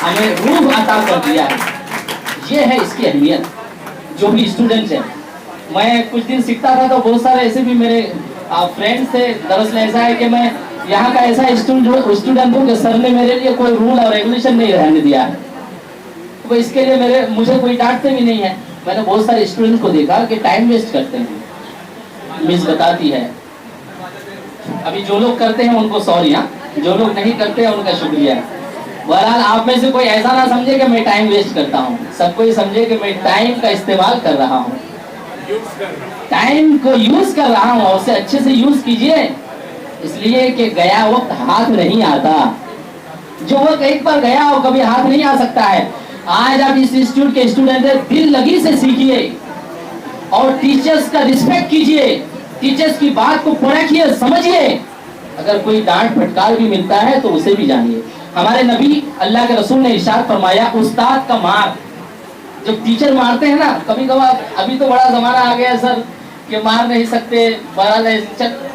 हमें रूह अता कर दिया है। ये है इसकी अहमियत। जो भी स्टूडेंट्स है, मैं कुछ दिन सीखता था तो बहुत सारे ऐसे भी मेरे फ्रेंड्स थे। दरअसल ऐसा है कि मैं यहाँ का ऐसा स्टूडेंट हूँ कि सर ने मेरे लिए कोई रूल और रेगुलेशन नहीं रहने दिया है, तो इसके लिए मुझे कोई डांटते भी नहीं है। मैंने बहुत सारे स्टूडेंट को देखा कि टाइम वेस्ट करते हैं, मिस बताती है। अभी जो लोग करते हैं उनको सॉरी, जो लोग नहीं करते हैं उनका शुक्रिया। बहरहाल आप में से कोई ऐसा ना समझे कि मैं टाइम वेस्ट करता हूँ, सबको ये समझे कि मैं टाइम का इस्तेमाल कर रहा हूँ, टाइम को यूज कर रहा हूँ, उसे अच्छे से यूज कीजिए। इसलिए कि गया वक्त हाथ नहीं आता, जो वक्त एक बार गया हो कभी हाथ नहीं आ सकता है। आज आप इस इंस्टीट्यूट के स्टूडेंट हैं, दिल लगी से सीखिए और टीचर्स का रिस्पेक्ट कीजिए, टीचर्स की बात को परखिए, समझिए। अगर कोई डांट फटकार भी मिलता है तो उसे भी जानिए। हमारे नबी अल्लाह के रसूल ने इरशाद फरमाया, उस्ताद का मार, जब टीचर मारते हैं ना, कभी कभार, अभी तो बड़ा जमाना आ गया सर कि मार नहीं सकते, बहरहाल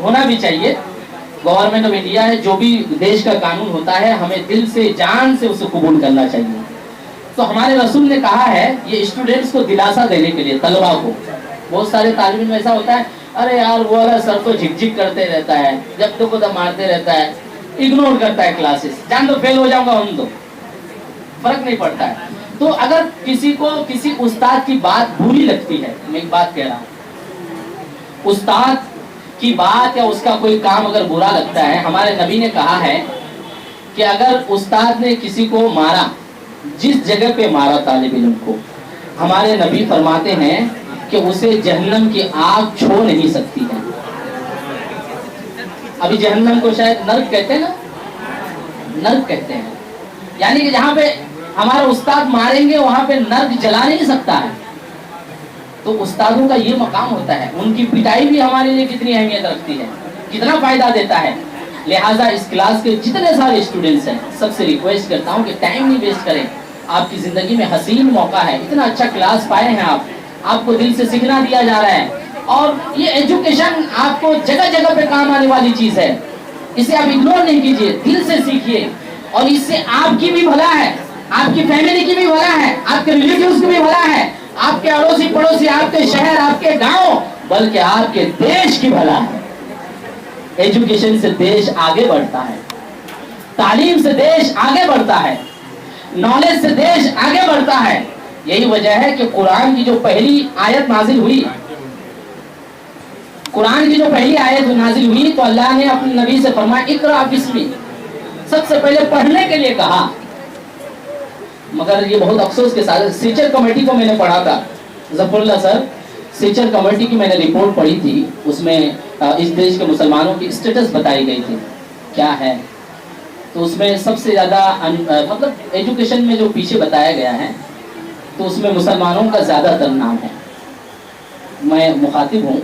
होना भी चाहिए। गवर्नमेंट ऑफ इंडिया है, जो भी देश का कानून होता है हमें दिल से, जान से उसे कबूल करना चाहिए। तो हमारे रसूल ने कहा है, ये स्टूडेंट्स को दिलासा देने के लिए, तलबा को। बहुत सारे तालिब इल्म ऐसा होता है, अरे यार वो वाला सर तो झिकझिक करते रहता है, जब देखो तब मारते रहता है, इग्नोर करता है क्लासेस, जान दो फेल हो जाऊंगा हम, तो फर्क नहीं पड़ता है। तो अगर किसी को किसी उस्ताद की बात बुरी लगती है, मैं एक बात कह रहा हूँ, उस्ताद की बात या उसका कोई काम अगर बुरा लगता है, हमारे नबी ने कहा है कि अगर उस्ताद ने किसी को मारा, जिस जगह पे मारा तालिब इल्म को, हमारे नबी फरमाते हैं कि उसे जहन्नम की आग छू नहीं सकती है। अभी जहन्नम को शायद नर्क कहते हैं ना, नर्क कहते हैं, यानी कि जहाँ पे हमारा उस्ताद मारेंगे वहां पे नर्क जला नहीं सकता है। तो उस्तादों का ये मकाम होता है, उनकी पिटाई भी हमारे लिए कितनी अहमियत रखती है, कितना फायदा देता है। लिहाजा इस क्लास के जितने सारे स्टूडेंट्स हैं, सबसे रिक्वेस्ट करता हूँ कि टाइम नहीं वेस्ट करें। आपकी जिंदगी में हसीन मौका है, इतना अच्छा क्लास पाए हैं आप, आपको दिल से सीखना दिया जा रहा है, और ये एजुकेशन आपको जगह जगह पे काम आने वाली चीज है। इसे आप इग्नोर नहीं कीजिए, दिल से सीखिए, और इससे आपकी भी भला है, आपकी फैमिली की भी भला है, आपके रिलेटिव्स की भी भला है, आपके अड़ोसी पड़ोसी, आपके शहर, आपके गांव, बल्कि आपके देश की भला है। एजुकेशन से देश आगे बढ़ता है, तालीम से देश आगे बढ़ता है, नॉलेज से देश आगे बढ़ता है। यही वजह है कि कुरान की जो पहली आयत नाजिल हुई, कुरान की जो पहली आयत नाजिल हुई, तो अल्लाह ने अपने नबी से फरमाया, इकरा बिस्मी, सबसे पहले पढ़ने के लिए कहा। मगर ये बहुत अफसोस के साथ, सीचर कमेटी को मैंने पढ़ा था, जफरुल्लाह सर, सीचर कमेटी की मैंने रिपोर्ट पढ़ी थी, उसमें इस देश के मुसलमानों की स्टेटस बताई गई थी क्या है। तो उसमें सबसे ज़्यादा मतलब एजुकेशन में जो पीछे बताया गया है, तो उसमें मुसलमानों का ज़्यादातर नाम है। मैं मुखातिब हूँ,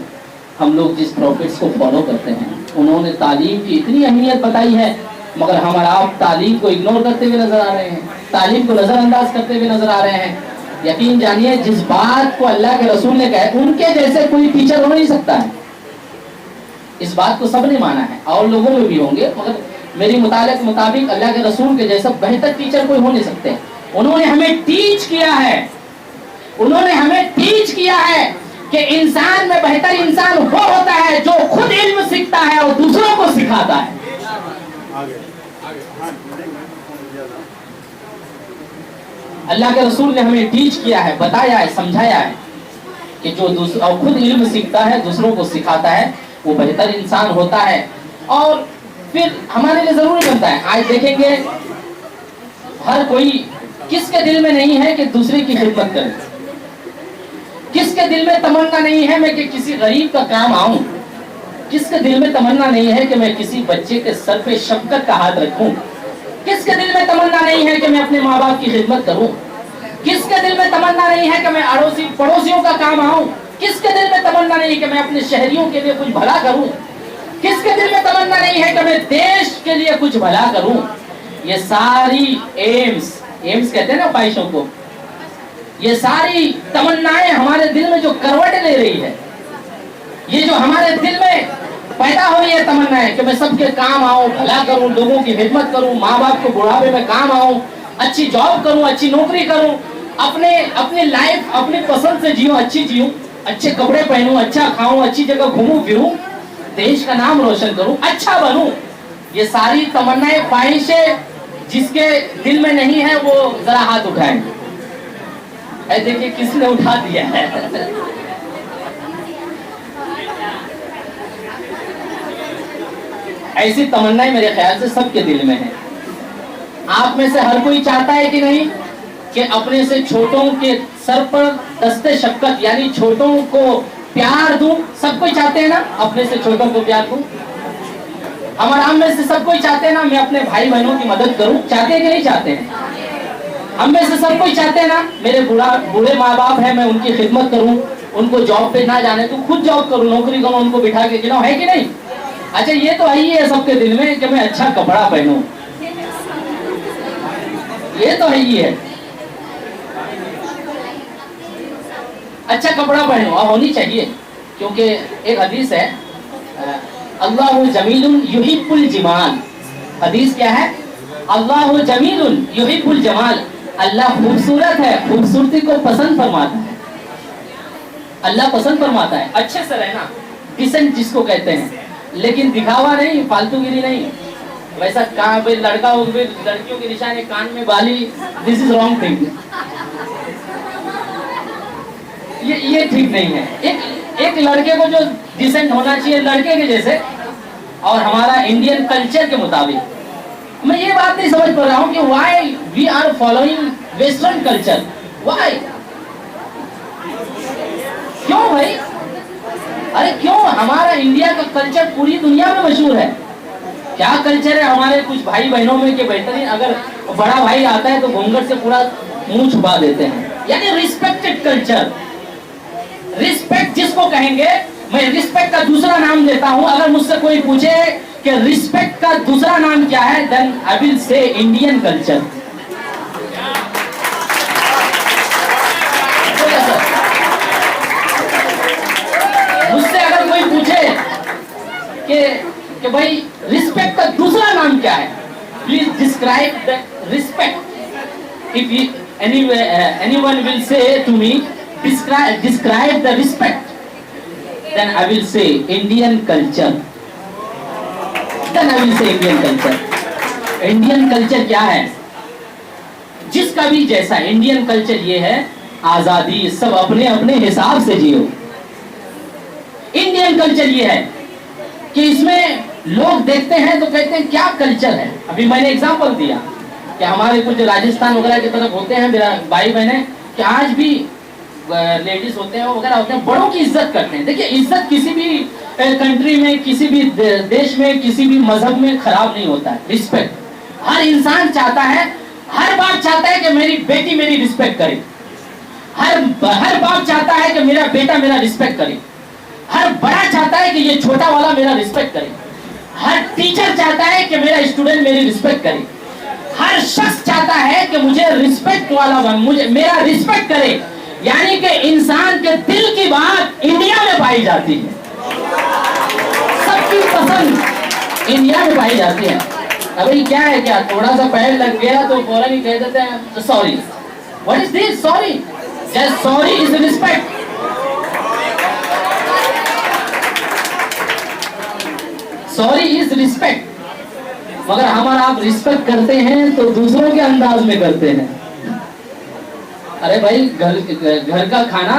हम लोग जिस प्रॉफिट्स को फॉलो करते हैं, उन्होंने तालीम की इतनी अहमियत बताई है, मगर हम आप तालीम को इग्नोर करते हुए नजर आ रहे हैं, तालीम को नज़रअंदाज करते हुए नजर आ रहे हैं। यकीन जानिए, जिस बात को अल्लाह के रसूल ने कहा, उनके जैसे कोई टीचर हो नहीं सकता है। इस बात को सबने माना है, और लोगों में भी होंगे, मगर मेरी मुताबिक अल्लाह के रसूल के जैसा बेहतर टीचर कोई हो नहीं सकते। उन्होंने हमें टीच किया है, उन्होंने हमें टीच किया है कि इंसान में बेहतर इंसान वो होता है जो खुद इल्म सीखता है और दूसरों को सिखाता है। अल्लाह के रसूल ने हमें टीच किया है, बताया है, समझाया है कि जो दूसरा खुद इल्म सीखता है, दूसरों को सिखाता है, वो बेहतर इंसान होता है। और फिर हमारे लिए जरूरी बनता है, आज देखेंगे हर कोई किसके दिल में नहीं है कि दूसरे की खिदमत करें? किसके दिल में तमन्ना नहीं है मैं कि किसी गरीब का काम आऊं? किसके दिल में तमन्ना नहीं है कि मैं किसी बच्चे के सर पे शफकत का हाथ रखूं? किसके दिल में तमन्ना नहीं है कि मैं अपने माँ बाप की खिदमत करूं? किसके दिल में तमन्ना नहीं है कि मैं अड़ोसी पड़ोसियों का काम आऊं? किसके दिल में तमन्ना नहीं कि मैं अपने शहरियों के लिए कुछ भला करूं? किसके दिल में तमन्ना नहीं है कि मैं देश के लिए कुछ भला करूं? ये सारी एम्स कहते हैं ना ख्वाहिशों को, ये सारी तमन्नाएं हमारे दिल में जो करवट ले रही है, ये जो हमारे दिल में पैदा हो रही है तमन्नाएं कि मैं सबके काम आऊं, भला करूं, लोगों की खिदमत करूं, माँ बाप को बुढ़ापे में काम आऊं, अच्छी जॉब करूं, अच्छी नौकरी करूं, अपने लाइफ अपनी पसंद से जियो, अच्छी जियो, अच्छे कपड़े पहनूं, अच्छा खाऊं, अच्छी जगह घूमूं फिरूं, देश का नाम रोशन करूं, अच्छा बनूं। ये सारी तमन्नाएं ख्वाहिशें जिसके दिल में नहीं है वो जरा हाथ उठाएं। देखिए किसने उठा दिया है। ऐसी तमन्नाएं मेरे ख्याल से सबके दिल में है। आप में से हर कोई चाहता है कि नहीं कि अपने से छोटों के सर पर दस्ते शफकत यानी छोटों को प्यार दूं? सब कोई चाहते हैं ना अपने से छोटों को प्यार दूं? हमारा हम में से सब कोई चाहते हैं ना मैं अपने भाई बहनों की मदद करूं? चाहते हैं कि नहीं चाहते हैं? हम में से सब कोई चाहते हैं ना मेरे बूढ़े माँ बाप है, मैं उनकी खिदमत करूं, उनको जॉब पे ना जाने तो खुद जॉब करूं, नौकरी करूं, उनको बिठा के खिलाऊं, है कि नहीं? अच्छा ये तो है ही है सबके दिल में कि मैं अच्छा कपड़ा पहनूं, ये तो है ही है। अच्छा कपड़ा पहनो और होनी चाहिए, क्योंकि एक हदीस है अल्लाहु जमीलुन युहिब्बुल जमाल। हदीस क्या है? अल्लाहु जमीलुन युहिब्बुल जमाल। अल्लाह खूबसूरत है, खूबसूरती को पसंद फरमाता है। अल्लाह पसंद फरमाता है अच्छे से रहना, डिसेंट जिसको कहते हैं, लेकिन दिखावा नहीं, फालतूगिरी नहीं। वैसा कहाँ भाई लड़का हो गए लड़कियों के निशाने कान में बाली, दिस इज रॉन्ग थिंग। ये ठीक नहीं है। एक लड़के को जो डिसेंट होना चाहिए लड़के के जैसे, और हमारा इंडियन कल्चर के मुताबिक। मैं ये बात नहीं समझ पा रहा हूँ कि why we are following western culture, why? क्यों भाई? अरे क्यों? हमारा इंडिया का कल्चर पूरी दुनिया में मशहूर है। क्या कल्चर है हमारे कुछ भाई बहनों में कि बेहतरीन, अगर बड़ा भाई आता है तो घूंघट से पूरा मुंह छुपा देते हैं, यानी रिस्पेक्टेड कल्चर। रिस्पेक्ट जिसको कहेंगे, मैं रिस्पेक्ट का दूसरा नाम देता हूं। अगर मुझसे कोई पूछे कि रिस्पेक्ट का दूसरा नाम क्या है, then I will say Indian culture. मुझसे अगर कोई पूछे कि भाई रिस्पेक्ट का दूसरा नाम क्या है, please describe the respect. If anyone will say to me describe the respect, then I will say Indian culture. Then I will say Indian culture. Indian culture क्या है? जिसका भी जैसा इंडियन कल्चर ये है, आजादी, सब अपने अपने हिसाब से जियो। इंडियन कल्चर ये है कि इसमें लोग देखते हैं तो कहते हैं क्या कल्चर है। अभी मैंने एग्जांपल दिया कि हमारे कुछ राजस्थान वगैरह की तरफ होते हैं मेरा भाई बहने कि आज भी लेडीज होते हैं वगैरह होते हैं, बड़ों की इज्जत करते हैं। देखिए इज्जत किसी भी कंट्री में, किसी भी देश में, किसी भी मजहब में खराब नहीं होता है। रिस्पेक्ट हर इंसान चाहता है, हर बाप चाहता है कि मेरी बेटी मेरी रिस्पेक्ट करे, हर बाप चाहता है कि मेरा बेटा मेरा रिस्पेक्ट करे, हर बड़ा चाहता है कि ये छोटा वाला मेरा रिस्पेक्ट करे, हर टीचर चाहता है कि मेरा स्टूडेंट मेरी रिस्पेक्ट करे, हर शख्स चाहता है कि मुझे रिस्पेक्ट वाला मुझे मेरा रिस्पेक्ट करे। यानी कि इंसान के दिल की बात इंडिया में पाई जाती है, सबकी पसंद इंडिया में पाई जाती है। अभी क्या है, क्या थोड़ा सा पैर लग गया तो फौरन ही कह देते हैं sorry. What is this sorry? Just sorry is respect. Sorry is respect. मगर हमारा आप रिस्पेक्ट करते हैं तो दूसरों के अंदाज में करते हैं। अरे भाई घर का खाना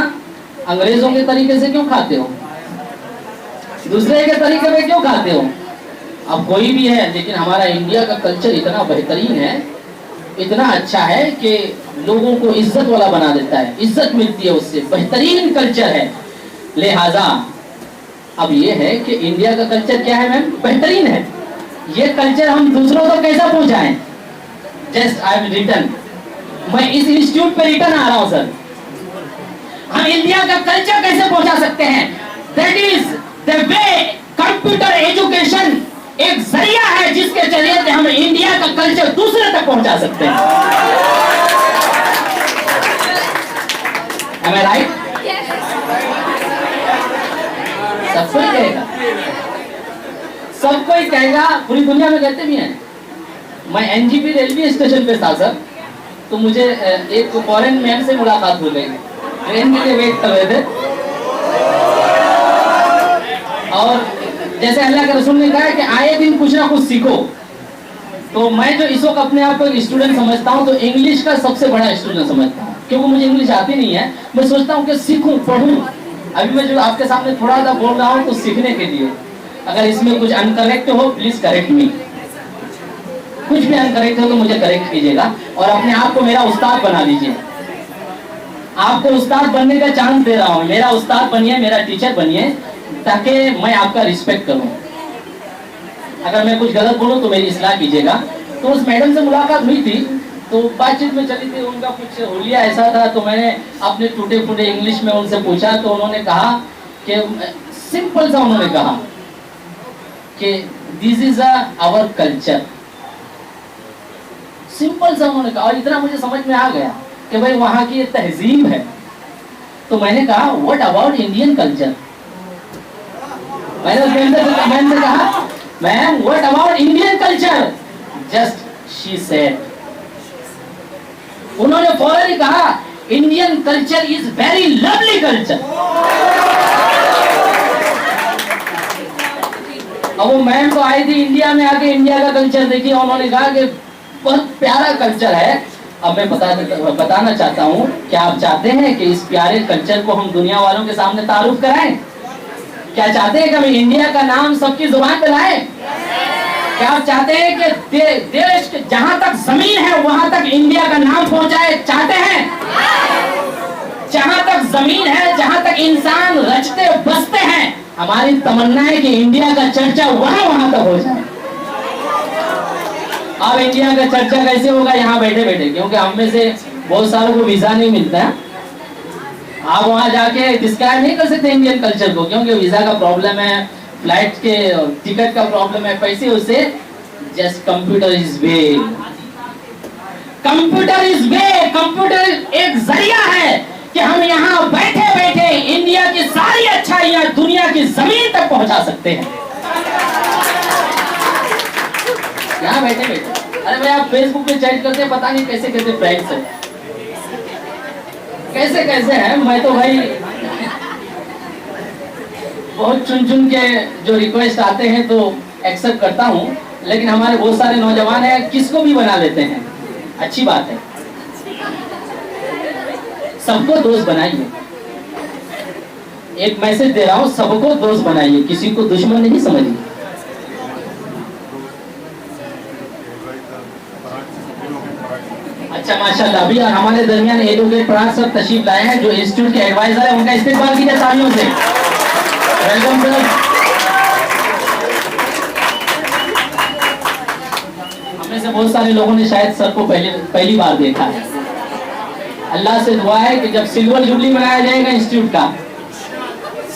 अंग्रेजों के तरीके से क्यों खाते हो? दूसरे के तरीके में क्यों खाते हो? अब कोई भी है, लेकिन हमारा इंडिया का कल्चर इतना बेहतरीन है इतना अच्छा है कि लोगों को इज्जत वाला बना देता है, इज्जत मिलती है उससे, बेहतरीन कल्चर है। लिहाजा अब ये है कि इंडिया का कल्चर क्या है मैम, बेहतरीन है। ये कल्चर हम दूसरों को कैसा पहुंचाएं? जस्ट आई एम रिटर्न, मैं इस इंस्टीट्यूट पे रिटर्न आ रहा हूं सर। हम इंडिया का कल्चर कैसे पहुंचा सकते हैं? That is the way computer education एक जरिया है जिसके जरिए से हम इंडिया का कल्चर दूसरे तक पहुंचा सकते हैं। Am I right? सब कोई कहेगा, सब कोई कहेगा, पूरी दुनिया में कहते भी हैं। मैं एनजीपी रेलवे स्टेशन पे था सर, तो मुझे एक फॉरेन मैन से मुलाकात हो गई, ट्रेन के लिए वेट कर रहे थे, और जैसे अल्लाह के रसूल ने कहा कि आए दिन कुछ ना कुछ सीखो, तो मैं जो इस वक्त अपने आप को स्टूडेंट समझता हूँ, तो इंग्लिश का सबसे बड़ा स्टूडेंट समझता हूँ, क्योंकि मुझे इंग्लिश आती नहीं है। मैं सोचता हूँ कि सीखूं, पढ़ूं। अभी मैं जो आपके सामने थोड़ा सा बोल रहा हूँ तो सीखने के लिए, अगर इसमें कुछ अनकरेक्ट हो प्लीज करेक्ट मी, कुछ भी अनकरेक्ट हो तो मुझे करेक्ट कीजिएगा, और अपने आप को मेरा उस्ताद बना लीजिए। आपको उस्ताद बनने का चांस दे रहा हूँ, मेरा उस्ताद बनिए, मेरा टीचर बनिए, ताकि मैं आपका रिस्पेक्ट करूं। अगर मैं कुछ गलत बोलूं तो मेरी इस्लाह कीजिएगा। तो उस मैडम से मुलाकात हुई थी, तो बातचीत में चली थी, उनका कुछ हुलिया ऐसा था, तो मैंने अपने टूटे फूटे इंग्लिश में उनसे पूछा, तो उन्होंने कहा कि सिंपल सा उन्होंने कहा कि this is our culture, simple सा उन्होंने कहा, और इतना मुझे समझ में आ गया कि भाई वहां की ये तहजीब है। तो मैंने कहा व्हाट अबाउट इंडियन कल्चर? मैंने उस मैम से कहा ma'am what about Indian culture? Just she said, उन्होंने फौरन ही कहा Indian culture is very lovely culture. अब वो मैम तो आई थी इंडिया में, आके इंडिया का कल्चर देखी, उन्होंने कहा कि बहुत प्यारा कल्चर है। अब मैं बताना चाहता हूँ, क्या आप चाहते हैं कि इस प्यारे कल्चर को हम दुनिया वालों के सामने तारुफ कराएं? क्या चाहते हैं कि हम इंडिया का नाम सबकी जुबान पे लाएं? क्या आप चाहते हैं कि देश जहां तक जमीन है वहां तक इंडिया का नाम पहुंचाए? चाहते हैं? जहां तक जमीन है, जहां तक इंसान रचते बसते हैं, हमारी तमन्ना है कि इंडिया का चर्चा वहां तक हो जाए। अब इंडिया का चर्चा कैसे होगा? यहाँ बैठे बैठे, क्योंकि हम में से बहुत सारों को वीजा नहीं मिलता है। आप वहां जाके डिस्क्राइब नहीं कर सकते इंडियन कल्चर को, क्योंकि वीजा का प्रॉब्लम है, फ्लाइट के टिकट का प्रॉब्लम है, पैसे उससे। Just computer is way, computer is way, computer एक जरिया है कि हम यहाँ बैठे बैठे इंडिया की सारी अच्छाइयां दुनिया की जमीन तक पहुंचा सकते हैं। यहाँ बैठे बैठे, अरे भाई आप फेसबुक पे चैट करते, पता नहीं कैसे कैसे फ्रेंड्स है, कैसे कैसे है। मैं तो भाई बहुत चुन के जो रिक्वेस्ट आते हैं तो एक्सेप्ट करता हूँ, लेकिन हमारे बहुत सारे नौजवान हैं किसको भी बना लेते हैं। अच्छी बात है, सबको दोस्त बनाइए। एक मैसेज दे रहा हूँ, सबको दोस्त बनाइए, किसी को दुश्मन नहीं समझिए। अच्छा माशाल्लाह, अभी हमारे दरमियान एडवोकेट पराग सर तशरीफ लाए हैं, जो इंस्टीट्यूट के एडवाइजर है, उनका इस्तेमाल कीजिए तालियों से। Welcome sir. हमें से बहुत सारे लोगों ने शायद सर को पहली बार देखा है। अल्लाह से दुआ है कि जब सिल्वर जुबली मनाया जाएगा इंस्टीट्यूट का,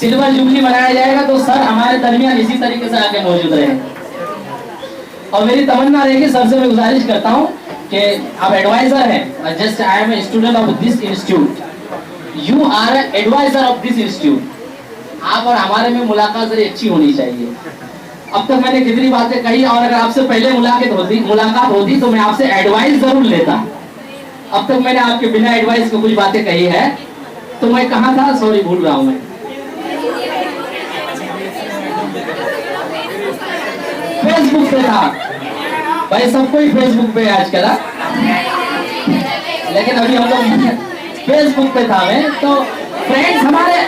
सिल्वर जुबली मनाया जाएगा, तो सर हमारे दरमियान इसी तरीके से आके मौजूद रहे। और मेरी तमन्ना रहेगी, सर से मैं गुजारिश करता हूँ कि आप एडवाइजर हैं, just I am a student of this institute, you are advisor of this institute. आप और हमारे में मुलाकात जरा अच्छी होनी चाहिए। अब तक मैंने कितनी बातें कही, और अगर आपसे पहले मुलाकात होती तो मैं आपसे एडवाइस जरूर लेता। अब तक मैंने आपके बिना एडवाइस को कुछ बातें कही है, तो मैं कहाँ था, सॉरी भूल रहा हूँ मैं। फेसबुक पे था भाई, सबको ही फेसबुक पे आजकल, लेकिन अभी हम लोग फेसबुक पे था मैं। तो फ्रेंड्स हमारे,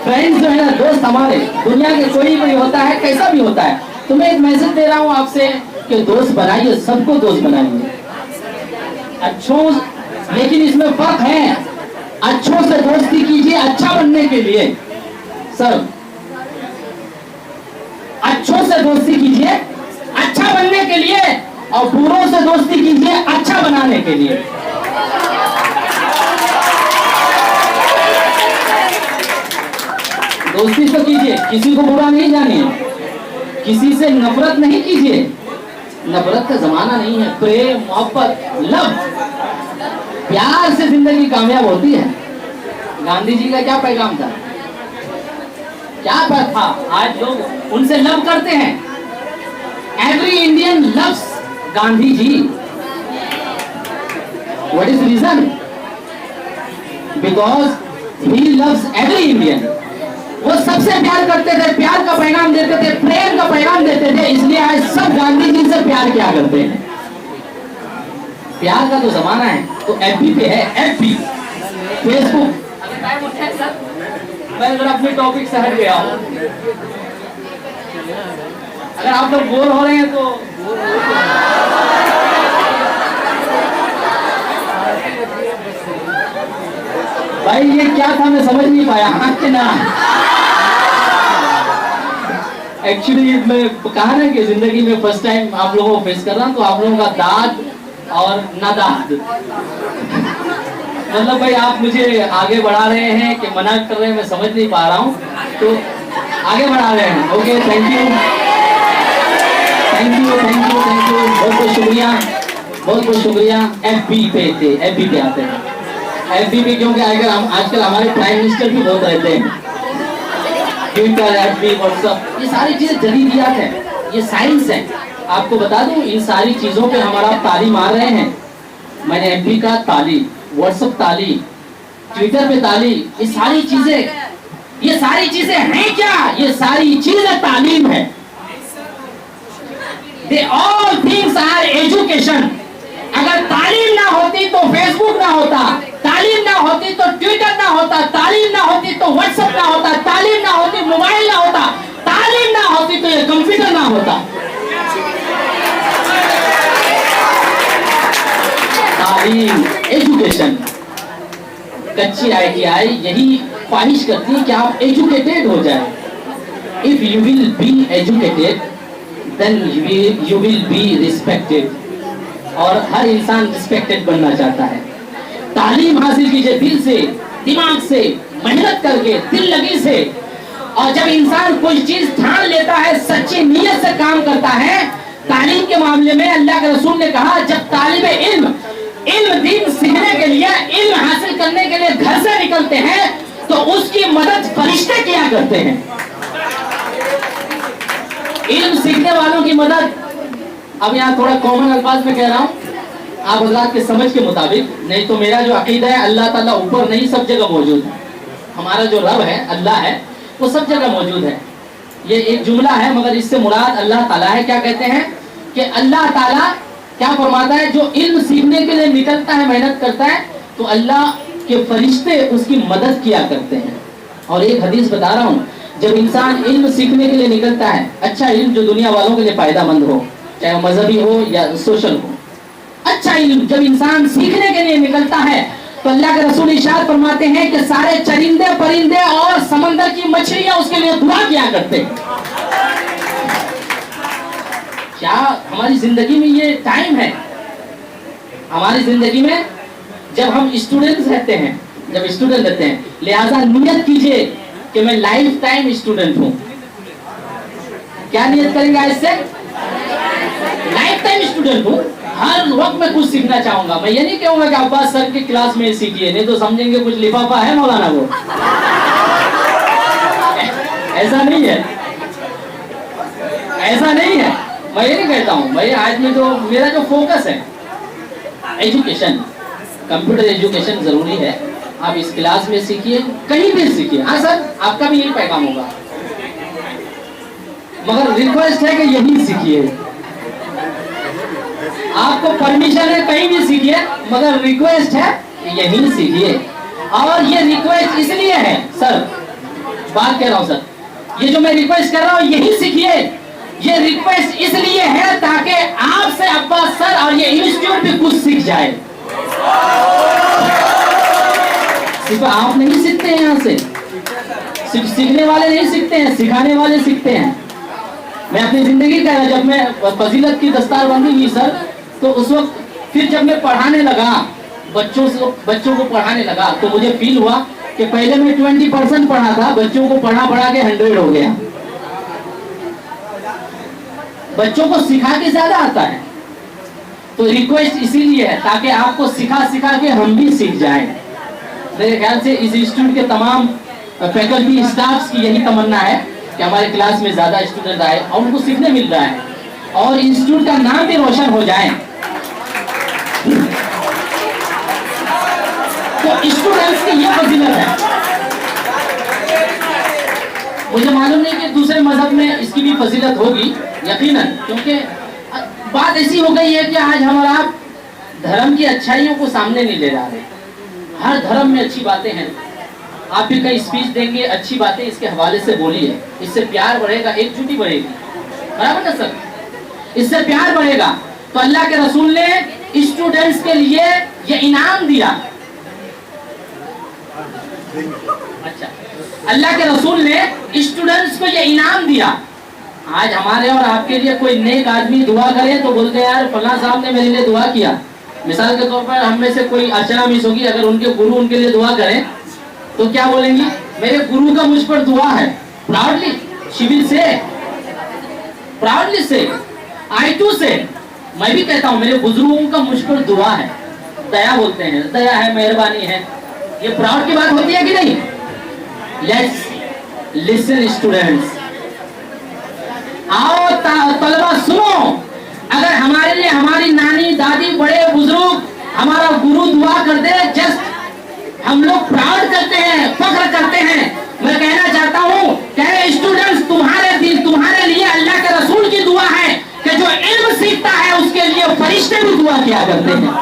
फ्रेंड्स जो है ना, दोस्त हमारे, दुनिया के कोई भी होता है, कैसा भी होता है, तो मैं एक मैसेज दे रहा हूँ आपसे कि दोस्त बनाइए, सबको दोस्त बनाइए। अच्छों, लेकिन इसमें फर्क है। अच्छों से दोस्ती कीजिए अच्छा बनने के लिए सर, अच्छों से दोस्ती कीजिए अच्छा बनने के लिए, और बुरों से दोस्ती कीजिए अच्छा बनाने के लिए। दोस्ती तो कीजिए, किसी को बुरा नहीं जानिए, किसी से नफरत नहीं कीजिए, नफरत का जमाना नहीं है। प्रेम, मोहब्बत, लव, प्यार से जिंदगी कामयाब होती है। गांधी जी का क्या पैगाम था, क्या बात था? आज लोग उनसे लव करते हैं। Every Indian loves Gandhi ji. What is reason? Because he loves every Indian. वो सबसे प्यार करते थे, प्यार का पैगाम देते थे, प्रेम का पैगाम देते थे, इसलिए आज सब गांधी जी से प्यार किया करते हैं। प्यार का तो जमाना है, तो एफबी पे है, एफबी, फेसबुक। मैं जरा अपने टॉपिक से हट गया हूं, अगर आप लोग बोर हो रहे हैं तो भाई ये क्या था मैं समझ नहीं पाया। हाँ कि ना? एक्चुअली मैं कहा ना कि जिंदगी में फर्स्ट टाइम आप लोगों को फेस कर रहा हूं, तो आप लोगों का दाद और नादाद, मतलब भाई आप मुझे आगे बढ़ा रहे हैं कि मना कर रहे हैं, मैं समझ नहीं पा रहा हूं, तो आगे बढ़ा रहे हैं। Okay, thank you, thank you, thank you, thank you, बहुत बहुत शुक्रिया, बहुत बहुत शुक्रिया। एफबी पे थे, एफबी पे आते हैं, एफबी पे, क्योंकि आजकल हमारे प्राइम मिनिस्टर भी बहुत रहते हैं। ट्विटर, एफबी, व्हाट्सएप, ये सारी चीजें जदीदियात है, ये साइंस है। आपको बता दूं, इन सारी चीजों पे हमारा ताली मार रहे हैं। मैंने एफबी का ताली, व्हाट्सएप ताली, ट्विटर पे ताली, ये सारी चीजें हैं क्या? ये सारी चीजें तालीम है। They all things are education। अगर तालीम ना होती तो फेसबुक ना होता, तालीम ना होती तो ट्विटर ना होता, तालीम ना होती तो व्हाट्सएप ना होता, तालीम ना होती मोबाइल ना होता, तालीम ना होती तो ये कंप्यूटर ना होता। तालीम, एजुकेशन। कच्ची ITI यही ख्वाहिश करती है कि आप एजुकेटेड हो जाए। If you will be educated then you will be respected, और हर इंसान रिस्पेक्टेड बनना चाहता है। तालीम हासिल कीजिए दिल से, दिमाग से, मेहनत करके, दिल लगी से। और जब इंसान कोई चीज ठान लेता है, सच्ची नीयत से काम करता है, तालीम के मामले में अल्लाह के रसूल ने कहा, जब तालिबे इल्म दीन सीखने के लिए, इल्म हासिल करने के लिए घर से निकलते हैं, तो उसकी मदद फरिश्ते किया करते हैं। इल्म सीखने वालों की मदद, अब यहाँ थोड़ा कॉमन अल्फाज में कह रहा हूँ, आप हज़रात के समझ के मुताबिक, नहीं तो मेरा जो अकीदा है, अल्लाह ताला ऊपर नहीं सब जगह मौजूद है। हमारा जो रब है, अल्लाह है, वो सब जगह मौजूद है। ये एक जुमला है, मगर इससे मुराद अल्लाह ताला है। क्या कहते हैं कि अल्लाह ताला क्या फरमाता है, जो इल्म सीखने के लिए निकलता है, मेहनत करता है, तो अल्लाह के फरिश्ते उसकी मदद किया करते हैं। और एक हदीस बता रहा हूँ, जब इंसान इल्म सीखने के लिए निकलता है, अच्छा इल्म जो दुनिया वालों के लिए फायदेमंद हो, चाहे मजहबी हो या सोशल हो, अच्छा इल्म जब इंसान सीखने के लिए निकलता है, तो अल्लाह के रसूल इरशाद फरमाते हैं कि सारे चरिंदे, परिंदे और समंदर की मछलियां उसके लिए दुआ किया करते हैं। क्या हमारी जिंदगी में ये टाइम है? हमारी जिंदगी में जब हम स्टूडेंट्स रहते हैं, लिहाजा नियत कीजिए कि मैं लाइफ टाइम स्टूडेंट हूं। क्या नियत करेंगे इससे? लाइफ टाइम स्टूडेंट हूं, हर वक्त मैं कुछ सीखना चाहूंगा। मैं ये नहीं कहूंगा कि अब्बास सर की क्लास में सीखिए, नहीं तो समझेंगे कुछ लिफाफा है मौलाना वो। ऐसा नहीं है, ऐसा नहीं है। मैं ये नहीं कहता हूँ भाई, आज में जो मेरा जो फोकस है एजुकेशन, कंप्यूटर एजुकेशन जरूरी है। आप इस क्लास में सीखिए, कहीं भी सीखिए। हाँ सर, आपका भी यही पैगाम होगा, मगर रिक्वेस्ट है कि यही सीखिए। आपको परमिशन है कहीं भी सीखिए, मगर रिक्वेस्ट है यही सीखिए। और ये रिक्वेस्ट इसलिए है सर, बात कह रहा हूं सर, ये जो मैं रिक्वेस्ट कर रहा हूं यही सीखिए। ये रिक्वेस्ट इसलिए है ताकि आपसे अब्बास सर और ये इंस्टीट्यूट भी कुछ सीख जाए। सिर्फ आप नहीं सीखते हैं, यहाँ से सिर्फ सीखने वाले नहीं सीखते हैं, सिखाने वाले सीखते हैं। मैं अपनी जिंदगी का जब मैं फजीलत की दस्तारबंदी हुई सर, तो उस वक्त फिर जब मैं पढ़ाने लगा बच्चों को पढ़ाने लगा, तो मुझे फील हुआ कि पहले मैं 20% पढ़ा था, बच्चों को पढ़ा के 100 हो गया। बच्चों को सिखा के ज्यादा आता है। तो रिक्वेस्ट इसीलिए है ताकि आपको सिखा के हम भी सीख जाएं। मेरे ख्याल से इस इंस्टीट्यूट के तमाम फैकल्टी स्टाफ्स की यही तमन्ना है कि हमारे क्लास में ज्यादा स्टूडेंट आए और उनको सीखने मिल रहा है और इंस्टीट्यूट का नाम भी रोशन हो जाए। तो स्टूडेंट्स की ये फजीलत है। मुझे मालूम नहीं कि दूसरे मजहब में इसकी भी फजीलत होगी, यकीनन, क्योंकि बात ऐसी हो गई है कि आज हम आप धर्म की अच्छाइयों को सामने नहीं ले जा रहे। हर धर्म में अच्छी बातें हैं। आप भी कहीं स्पीच देंगे, अच्छी बातें इसके हवाले से बोलिए, इससे प्यार बढ़ेगा, एकजुटी बढ़ेगी, बराबर ना सर? इससे प्यार बढ़ेगा। तो अल्लाह के रसूल ने स्टूडेंट्स के लिए ये इनाम दिया। अच्छा, अल्लाह के रसूल ने स्टूडेंट्स को ये इनाम दिया। आज हमारे और आपके लिए कोई नेक आदमी दुआ करे तो बोलते हैं यार फलां साहब ने मेरे लिए दुआ किया। मिसाल के तौर पर हम में से कोई अर्चना मिस होगी, अगर उनके गुरु उनके लिए दुआ करें तो क्या बोलेंगी? मेरे गुरु का मुझ पर दुआ है। प्राउडली, शिविर से, प्राउडली से, I2 से मैं भी कहता हूं मेरे बुजुर्गों का मुझ पर दुआ है। दया बोलते हैं, दया है, मेहरबानी है। ये प्राउड की बात होती है कि नहीं? लेट्स लिसन स्टूडेंट्स, आओ तलबा सुनो। अगर हमारे लिए हमारी नानी, दादी, बड़े बुजुर्ग, हमारा गुरु दुआ कर दे, जस्ट हम लोग प्राउड करते हैं, फख्र करते हैं। मैं कहना चाहता हूँ कि स्टूडेंट्स, तुम्हारे लिए अल्लाह के रसूल की दुआ है कि जो इल्म सीखता है उसके लिए फरिश्ते भी दुआ किया करते हैं।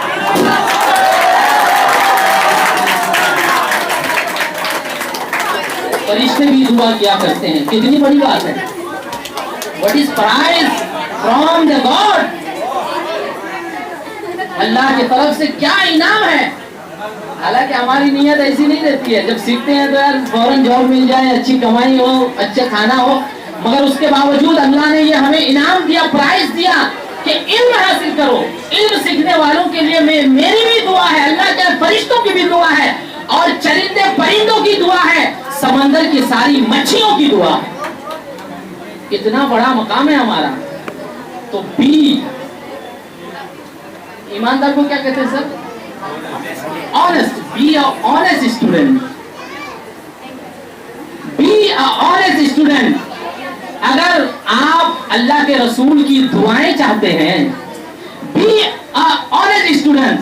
फरिश्ते भी दुआ किया करते हैं। कितनी बड़ी बात है। What is prize from the God? अल्लाह की तरफ से क्या इनाम है। हालांकि हमारी नीयत ऐसी नहीं रहती है, जब सीखते हैं तो यार फौरन जॉब मिल जाए, अच्छी कमाई हो, अच्छा खाना हो, मगर उसके बावजूद अल्लाह ने ये हमें इनाम दिया, प्राइज दिया कि इल्म हासिल करो। इल्म सीखने वालों के लिए मेरी भी दुआ है, अल्लाह के फरिश्तों की भी दुआ है, और चरिंदे परिंदों की दुआ है, समंदर की सारी मच्छियों की दुआ है। कितना बड़ा मकाम है हमारा। तो बी, ईमानदार को क्या कहते हैं sir? Honest. Be a honest student, be a honest student. अगर आप अल्लाह के रसूल की दुआएं चाहते हैं, बी अ ऑनेस्ट स्टूडेंट।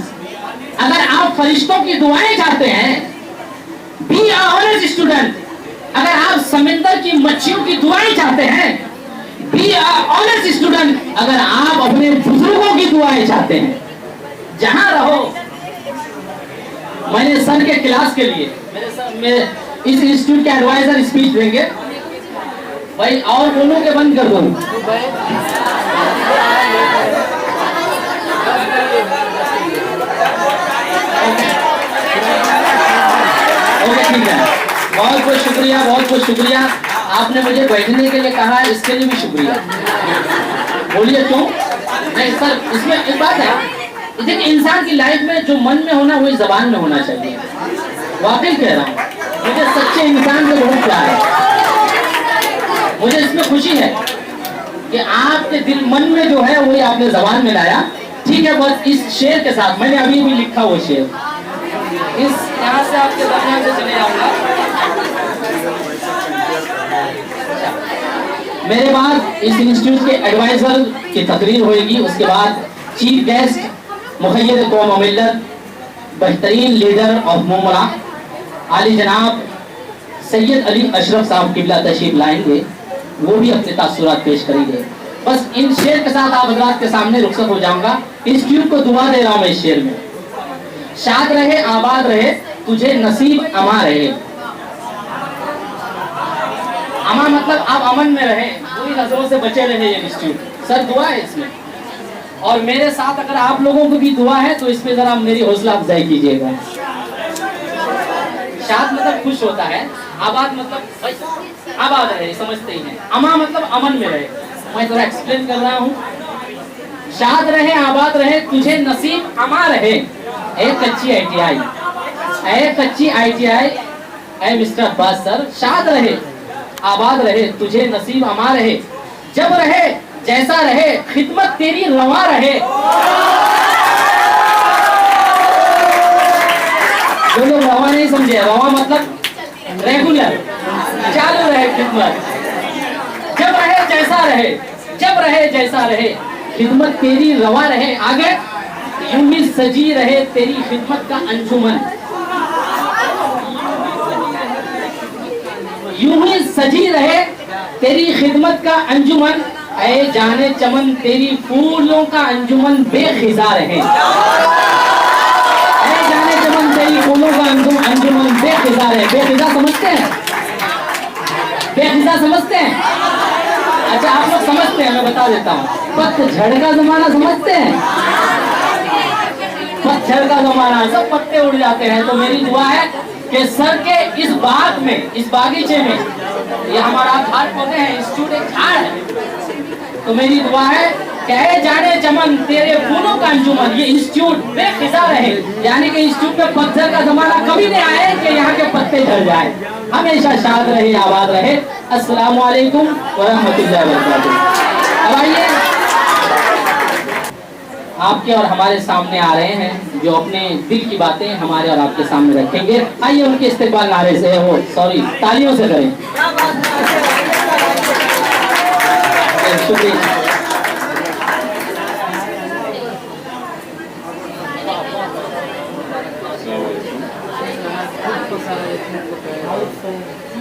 अगर आप फरिश्तों की दुआएं चाहते हैं, बी अ ऑनेस्ट स्टूडेंट। अगर आप समंदर की मच्छियों की दुआएं चाहते हैं, बी अ ऑनेस्ट स्टूडेंट। अगर आप अपने बुजुर्गों की दुआएं चाहते हैं, जहां रहो। मैंने सर के क्लास के लिए मेरे इस इंस्टीट्यूट के एडवाइजर स्पीच देंगे भाई, और बोलूं के बंद कर दूं? ओके, ठीक है। बहुत बहुत शुक्रिया, बहुत बहुत शुक्रिया। आपने मुझे बैठने के लिए कहा है, इसके लिए भी शुक्रिया। बोलिए क्यों? नहीं सर, इसमें एक बात है, देखिए इंसान की लाइफ में जो मन में होना वही जबान में होना चाहिए। वाकई कह रहा हूँ, मुझे सच्चे इंसान से बहुत प्यार है। मुझे इसमें खुशी है कि आपके दिल मन में जो है वही आपने जबान में लाया। ठीक है, बस इस शेर के साथ मैंने अभी भी लिखा वो शेर, इस यहाँ से आपके दरमियान से चले जाऊंगा। मेरे बाद इस इंस्टीट्यूट के एडवाइजर की तकरीर होगी, उसके बाद चीफ गेस्ट मुखय्यद कौम मिल्लत, बेहतरीन लीडर ऑफ मुमरा आली जनाब सैयद अली अशरफ साहब किबला तशरीफ लाएंगे, वो भी अपने तासुरात पेश करेंगे। बस इन शेर के साथ आप हज़रात के सामने रुखसत हो जाऊंगा। इंस्टीट्यूट को दुआ दे रहा हूं मैं इस शेर में। शाद रहे, आबाद रहे, तुझे नसीब अमा रहे। अमा मतलब आप अमन में रहे, बुरी नजरों से बचे रहे। ये इंस्टीट्यूट सर दुआ है इसमें। और मेरे साथ अगर आप लोगों को भी दुआ है तो इसमें जरा मेरी हौसला अफजाई कीजिएगा। शाद मतलब खुश होता है, आबाद मतलब आबाद रहे, समझते ही हैं। अमा मतलब अमन में रहे। मैं थोड़ा एक्सप्लेन कर रहा हूँ। शाद रहे, आबाद रहे, तुझे नसीब अमा रहे। ए कच्ची ITI, ए कच्ची ITI, ए मिस्टर अब्बास सर, शाद रहे, आबाद रहे, तुझे नसीब अमा रहे, जब रहे जैसा रहे, खिदमत तेरी रवा रहे। जो लोग रवा नहीं समझे, रवा मतलब रेगुलर, चालू रहे खिदमत, जब रहे जैसा रहे, जब रहे जैसा रहे, खिदमत तेरी रवा रहे। आगे यूं ही सजी रहे तेरी खिदमत का अंजुमन, यूं ही सजी रहे तेरी खिदमत का अंजुमन, ऐ जाने चमन तेरी फूलों का अंजुमन बेखिजा रहे। ऐ जाने चमन तेरी फूलों का अंजुमन बेखिजा रहे। बेखिजा समझते हैं? बेखिजा समझते हैं? अच्छा, आप लोग समझते हैं, मैं बता देता हूँ। पतझड़ का जमाना समझते हैं? पतझड़ का जमाना, सब पत्ते उड़ जाते हैं। तो मेरी दुआ है कि सर के इस बाग में, इस बागीचे में, ये हमारा झाड़ पौधे हैं, इंस्टीट्यूट एक झाड़ है, तो मेरी दुआ है कहे जाने चमन तेरे फूलों का अंजुमन, ये इंस्टीट्यूट बेखिजा रहे। यानी कि इंस्टीट्यूट में पत्थर का जमाना कभी नहीं आए कि यहाँ के पत्ते झड़ जाए, हमेशा शाद रहे, आबाद रहे। अस्सलाम वालेकुम व रहमतुल्लाहि व बरकातुहू। अब आइए, आपके और हमारे सामने आ रहे हैं जो अपने दिल की बातें हमारे और आपके सामने रखेंगे। आइए उनके इस्तेकबाल नारे से, हो सॉरी, तालियों से करें। शुक्रिया।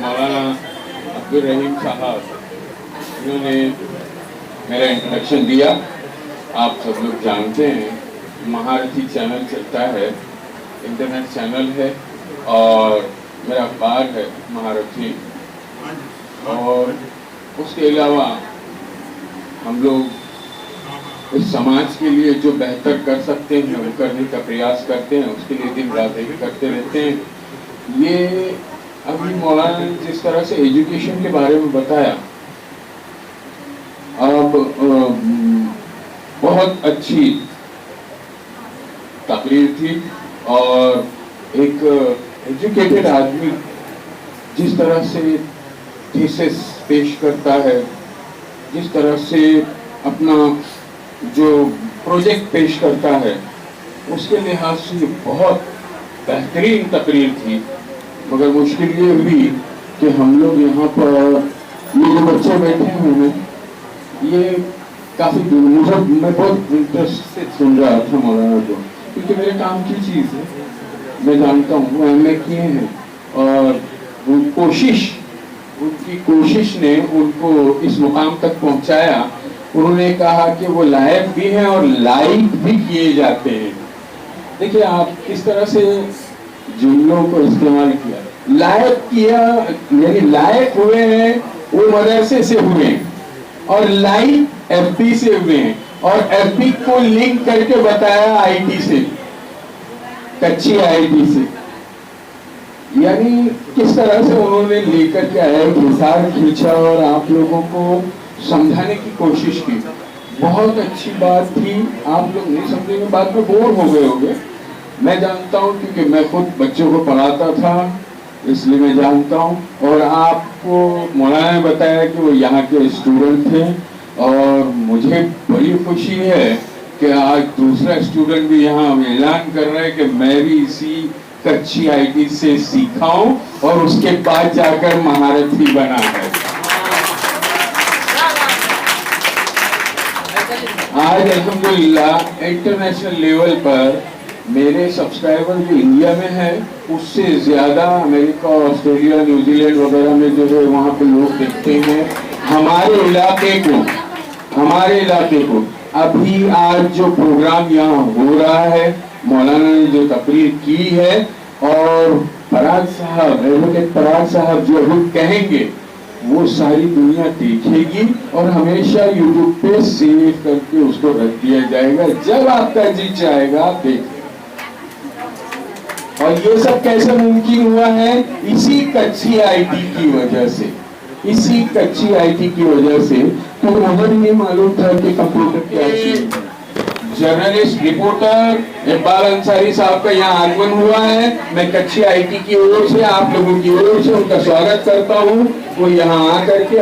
मौलाना अब्दुल रहीम साहब, इन्होंने मेरा इंट्रोडक्शन दिया। आप सब लोग जानते हैं महारथी चैनल चलता है, इंटरनेट चैनल है, और मेरा अखबार है महारथी, और उसके अलावा हम लोग इस समाज के लिए जो बेहतर कर सकते हैं वो करने का प्रयास करते हैं, उसके लिए दिन रात एक करते रहते हैं। ये अभी मौलाना ने जिस तरह से एजुकेशन के बारे में बताया, अब बहुत अच्छी तकरीर थी, और एक एजुकेटेड आदमी जिस तरह से थीसिस पेश करता है, जिस तरह से अपना जो प्रोजेक्ट पेश करता है, उसके लिहाज से बहुत बेहतरीन तकरीर थी। मगर मुश्किल ये हुई कि हम लोग यहाँ पर ये जो बच्चे बैठे हुए हैं, ये काफ़ी मैं बहुत इंटरेस्ट से सुन रहा था मौलाना को, क्योंकि मेरे काम की चीज़ है, मैं जानता हूँ। वो MA किए हैं, और उनकी कोशिश ने उनको इस मुकाम तक पहुँचाया। उन्होंने कहा कि वो लायक भी हैं और लाइक भी किए जाते हैं। देखिए आप किस तरह से जुमलों को इस्तेमाल किया। लायक किया यानी लायक हुए हैं वो मदरसे से हुए हैं, और लाइक FB से हुए हैं, और FB को लिंक करके बताया IT से, कच्ची IT से। यानी किस तरह से उन्होंने लेकर के आया, एक हिसाब खींचा और आप लोगों को समझाने की कोशिश की। बहुत अच्छी बात थी। आप लोग नहीं समझेंगे, बाद में बोर हो गए होंगे, मैं जानता हूँ, क्योंकि मैं खुद बच्चों को पढ़ाता था, इसलिए मैं जानता हूँ। और आपको मौलाना ने बताया कि वो यहाँ के स्टूडेंट थे, और मुझे बड़ी खुशी है कि आज दूसरा स्टूडेंट भी यहाँ ऐलान कर रहा है कि मैं भी इसी कच्ची IT से सीखा हूँ और उसके बाद जाकर महारथी बना है। आज अल्हम्दुलिल्लाह इंटरनेशनल लेवल पर मेरे सब्सक्राइबर जो इंडिया में है उससे ज़्यादा अमेरिका, ऑस्ट्रेलिया, न्यूजीलैंड वगैरह में जो है वहाँ पे लोग देखते हैं हमारे इलाके को। अभी आज जो प्रोग्राम यहाँ हो रहा है, मौलाना ने जो तकरीर की है, और फराज साहब, एडवोकेट फराज साहब जो भी कहेंगे वो सारी दुनिया देखेगी और हमेशा यूट्यूब पे सेव करके उसको रख दिया जाएगा। जब आपका जी चाहेगा आप देखें। और ये सब कैसे मुमकिन हुआ है? इसी कच्ची आईटी की वजह से, इसी कच्ची आईटी की वजह से। तो मुझे भी नहीं मालूम था कि कंप्यूटर क्या चीज है। जर्नलिस्ट रिपोर्टर इकबाल अंसारी साहब का यहाँ आगमन हुआ है। मैं कच्ची आईटी की ओर से, आप लोगों की ओर से उनका स्वागत करता हूँ। वो यहाँ आकर के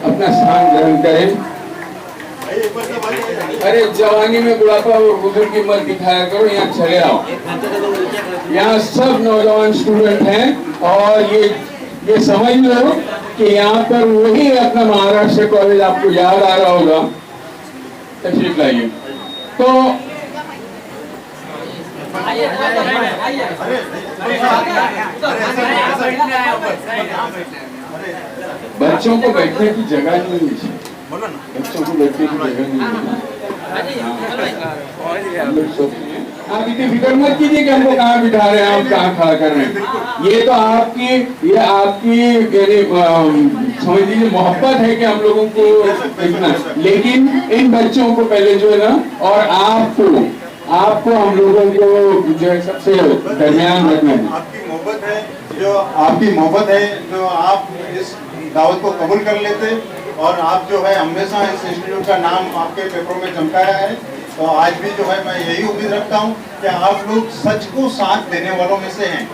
अपना स्थान ग्रहण करें। अरे जवानी में बुढ़ापा और बुजुर्गी मत दिखाया करो, यहाँ चले आओ। यहाँ सब नौजवान स्टूडेंट हैं और ये समझ लो कि यहाँ पर वही अपना महाराष्ट्र कॉलेज आपको याद आ रहा होगा। तशरीफ लाइए। तो बच्चों को बैठने की जगह नहीं मिली, बच्चों को बैठने की जगह नहीं मिली। आप इतनी फिक्र मत कीजिए कि हमको कहाँ बिठा रहे हैं, हम कहाँ खड़ा कर रहे हैं। ये तो आपकी समझ लीजिए मोहब्बत है कि हम लोगों को इतना। लेकिन इन बच्चों को पहले जो है ना, और आपको हम लोगों को जो है सबसे दरमियान रखना है। आपकी मोहब्बत है जो आप इस दावत को कबूल कर लेते और आप जो है हमेशा इस इंस्टीट्यूट का नाम आपके पेपरों में चमकाया है। तो आज भी जो है मैं यही उम्मीद रखता हूँ कि आप लोग सच को साथ देने वालों में से हैं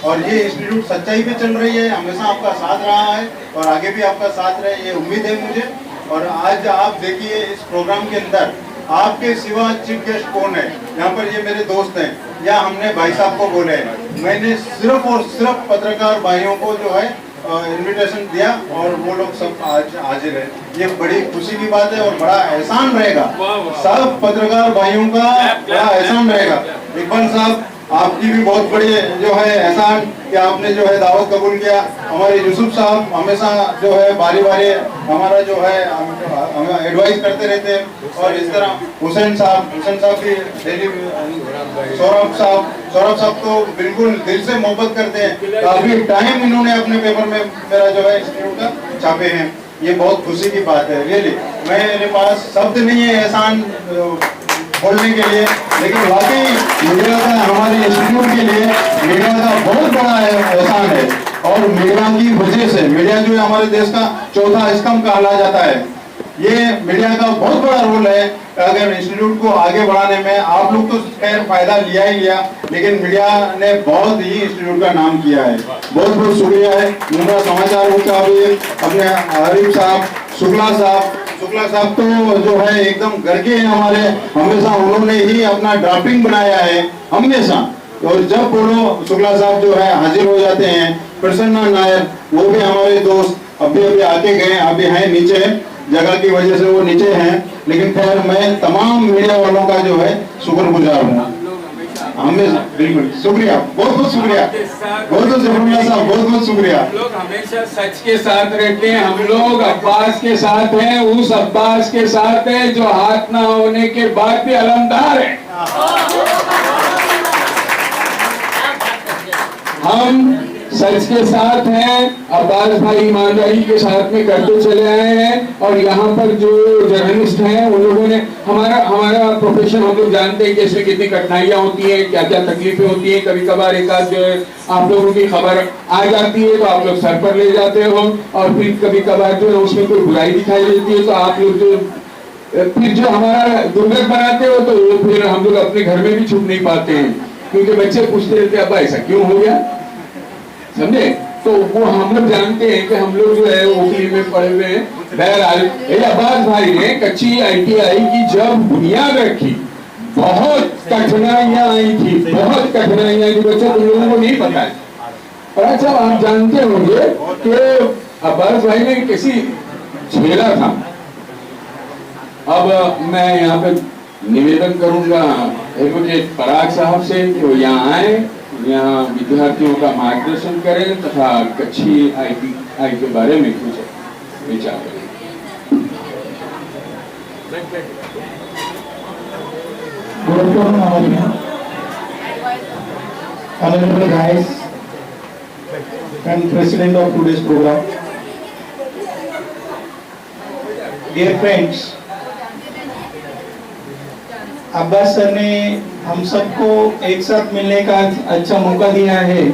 और ये इंस्टीट्यूट सच्चाई पे चल रही है, हमेशा आपका साथ रहा है और आगे भी आपका साथ रहे, ये उम्मीद है मुझे। और आज आप देखिए इस प्रोग्राम के अंदर आपके सिवा चीफ गेस्ट कौन है? यहाँ पर ये मेरे दोस्त हैं या हमने भाई साहब को बोले हैं। मैंने सिर्फ और सिर्फ पत्रकार भाइयों को जो है इनविटेशन दिया और वो लोग सब आज हाजिर है। ये बड़ी खुशी की बात है और बड़ा एहसान रहेगा, सब पत्रकार भाइयों का बड़ा एहसान रहेगा। इकबाल साहब आपकी भी बहुत बड़ी जो है एहसान कि आपने जो है दावत कबूल किया। हमारे यूसुफ साहब हमेशा जो है बारी बारी हमारा जो है हमें एडवाइस करते रहते हैं और इस तरह हुसैन साहब भी डेली, सौरभ साहब तो बिल्कुल दिल से मोहब्बत करते हैं। काफी टाइम इन्होंने अपने पेपर में मेरा जो है इंस्टीट्यूट का छापे हैं। ये बहुत खुशी की बात है रियली। मेरे पास शब्द नहीं है एहसान बोलने के लिए, लेकिन वाकई मीडिया का हमारे इंस्टीट्यूट के लिए मीडिया का बहुत बड़ा एहसान है। और मीडिया की वजह से, मीडिया जो है हमारे देश का चौथा स्तंभ कहा जाता है, ये मीडिया का बहुत बड़ा रोल है अगर इंस्टीट्यूट को आगे बढ़ाने में। आप लोग तो खैर फायदा लिया ही लिया, लेकिन मीडिया ने बहुत ही इंस्टीट्यूट का नाम किया है। बहुत बहुत शुक्रिया है। मुंबई समाचार का भी अपने हरीफ साहब, शुक्ला साहब तो जो है एकदम घर के हमारे, हमेशा उन्होंने ही अपना ड्राफ्टिंग बनाया है हमेशा। और जब बोलो शुक्ला साहब जो है हाजिर हो जाते हैं। प्रसन्ना नायर वो भी हमारे दोस्त, अभी आके गए, अभी हैं नीचे, जगह की वजह से वो नीचे हैं। लेकिन खैर मैं तमाम मीडिया वालों का जो है शुक्रगुजार हूँ हमेशा। बिल्कुल शुक्रिया, बहुत बहुत शुक्रिया, बहुत बहुत शुक्रिया। हम लोग हमेशा सच के साथ रहते हैं। हम लोग अब्बास के साथ हैं, उस अब्बास के साथ है जो हाथ ना होने के बाद भी अलमदार है। हम सच के साथ हैं, अब्बास भाई ईमानदारी के साथ में करते चले आए हैं। और यहाँ पर जो जर्नलिस्ट हैं उन लोगों ने हमारा प्रोफेशन हम लोग जानते हैं कि इसमें कितनी कठिनाइयाँ होती हैं, क्या क्या तकलीफें होती हैं। कभी कभार एक आध जो है आप लोगों की खबर आ जाती है तो आप लोग सर पर ले जाते हो, और फिर कभी कभार जो है उसमें कोई बुराई दिखाई देती है तो आप लोग जो फिर जो हमारा दुर्गत बनाते हो तो फिर हम लोग अपने घर में भी छुप नहीं पाते हैं, क्योंकि बच्चे पूछते रहते हैं अब्बा ऐसा क्यों हो गया, समझे। तो वो हम लोग जानते हैं कि हम लोग जो है वकील में पढ़े हुए हैं। बहरहाल अब्बास भाई ने कच्ची ITI की जब बुनियाद रखी, बहुत कठिनाइयां आई थी, बहुत कठिनाइयां थी, बच्चों तुम लोगों को नहीं पता है। और अच्छा आप जानते होंगे कि अब्बास भाई ने किसी झेला था। अब मैं यहाँ पे निवेदन करूंगा एडवोकेट पराग साहब से कि वो यहाँ आए, यहाँ विद्यार्थियों का मार्गदर्शन करें तथा कच्ची ITI के बारे में कुछ विचार करें। Hello guys, and president of today's program. Dear friends, Abbas sir ने हम सबको एक साथ मिलने का अच्छा मौका दिया है।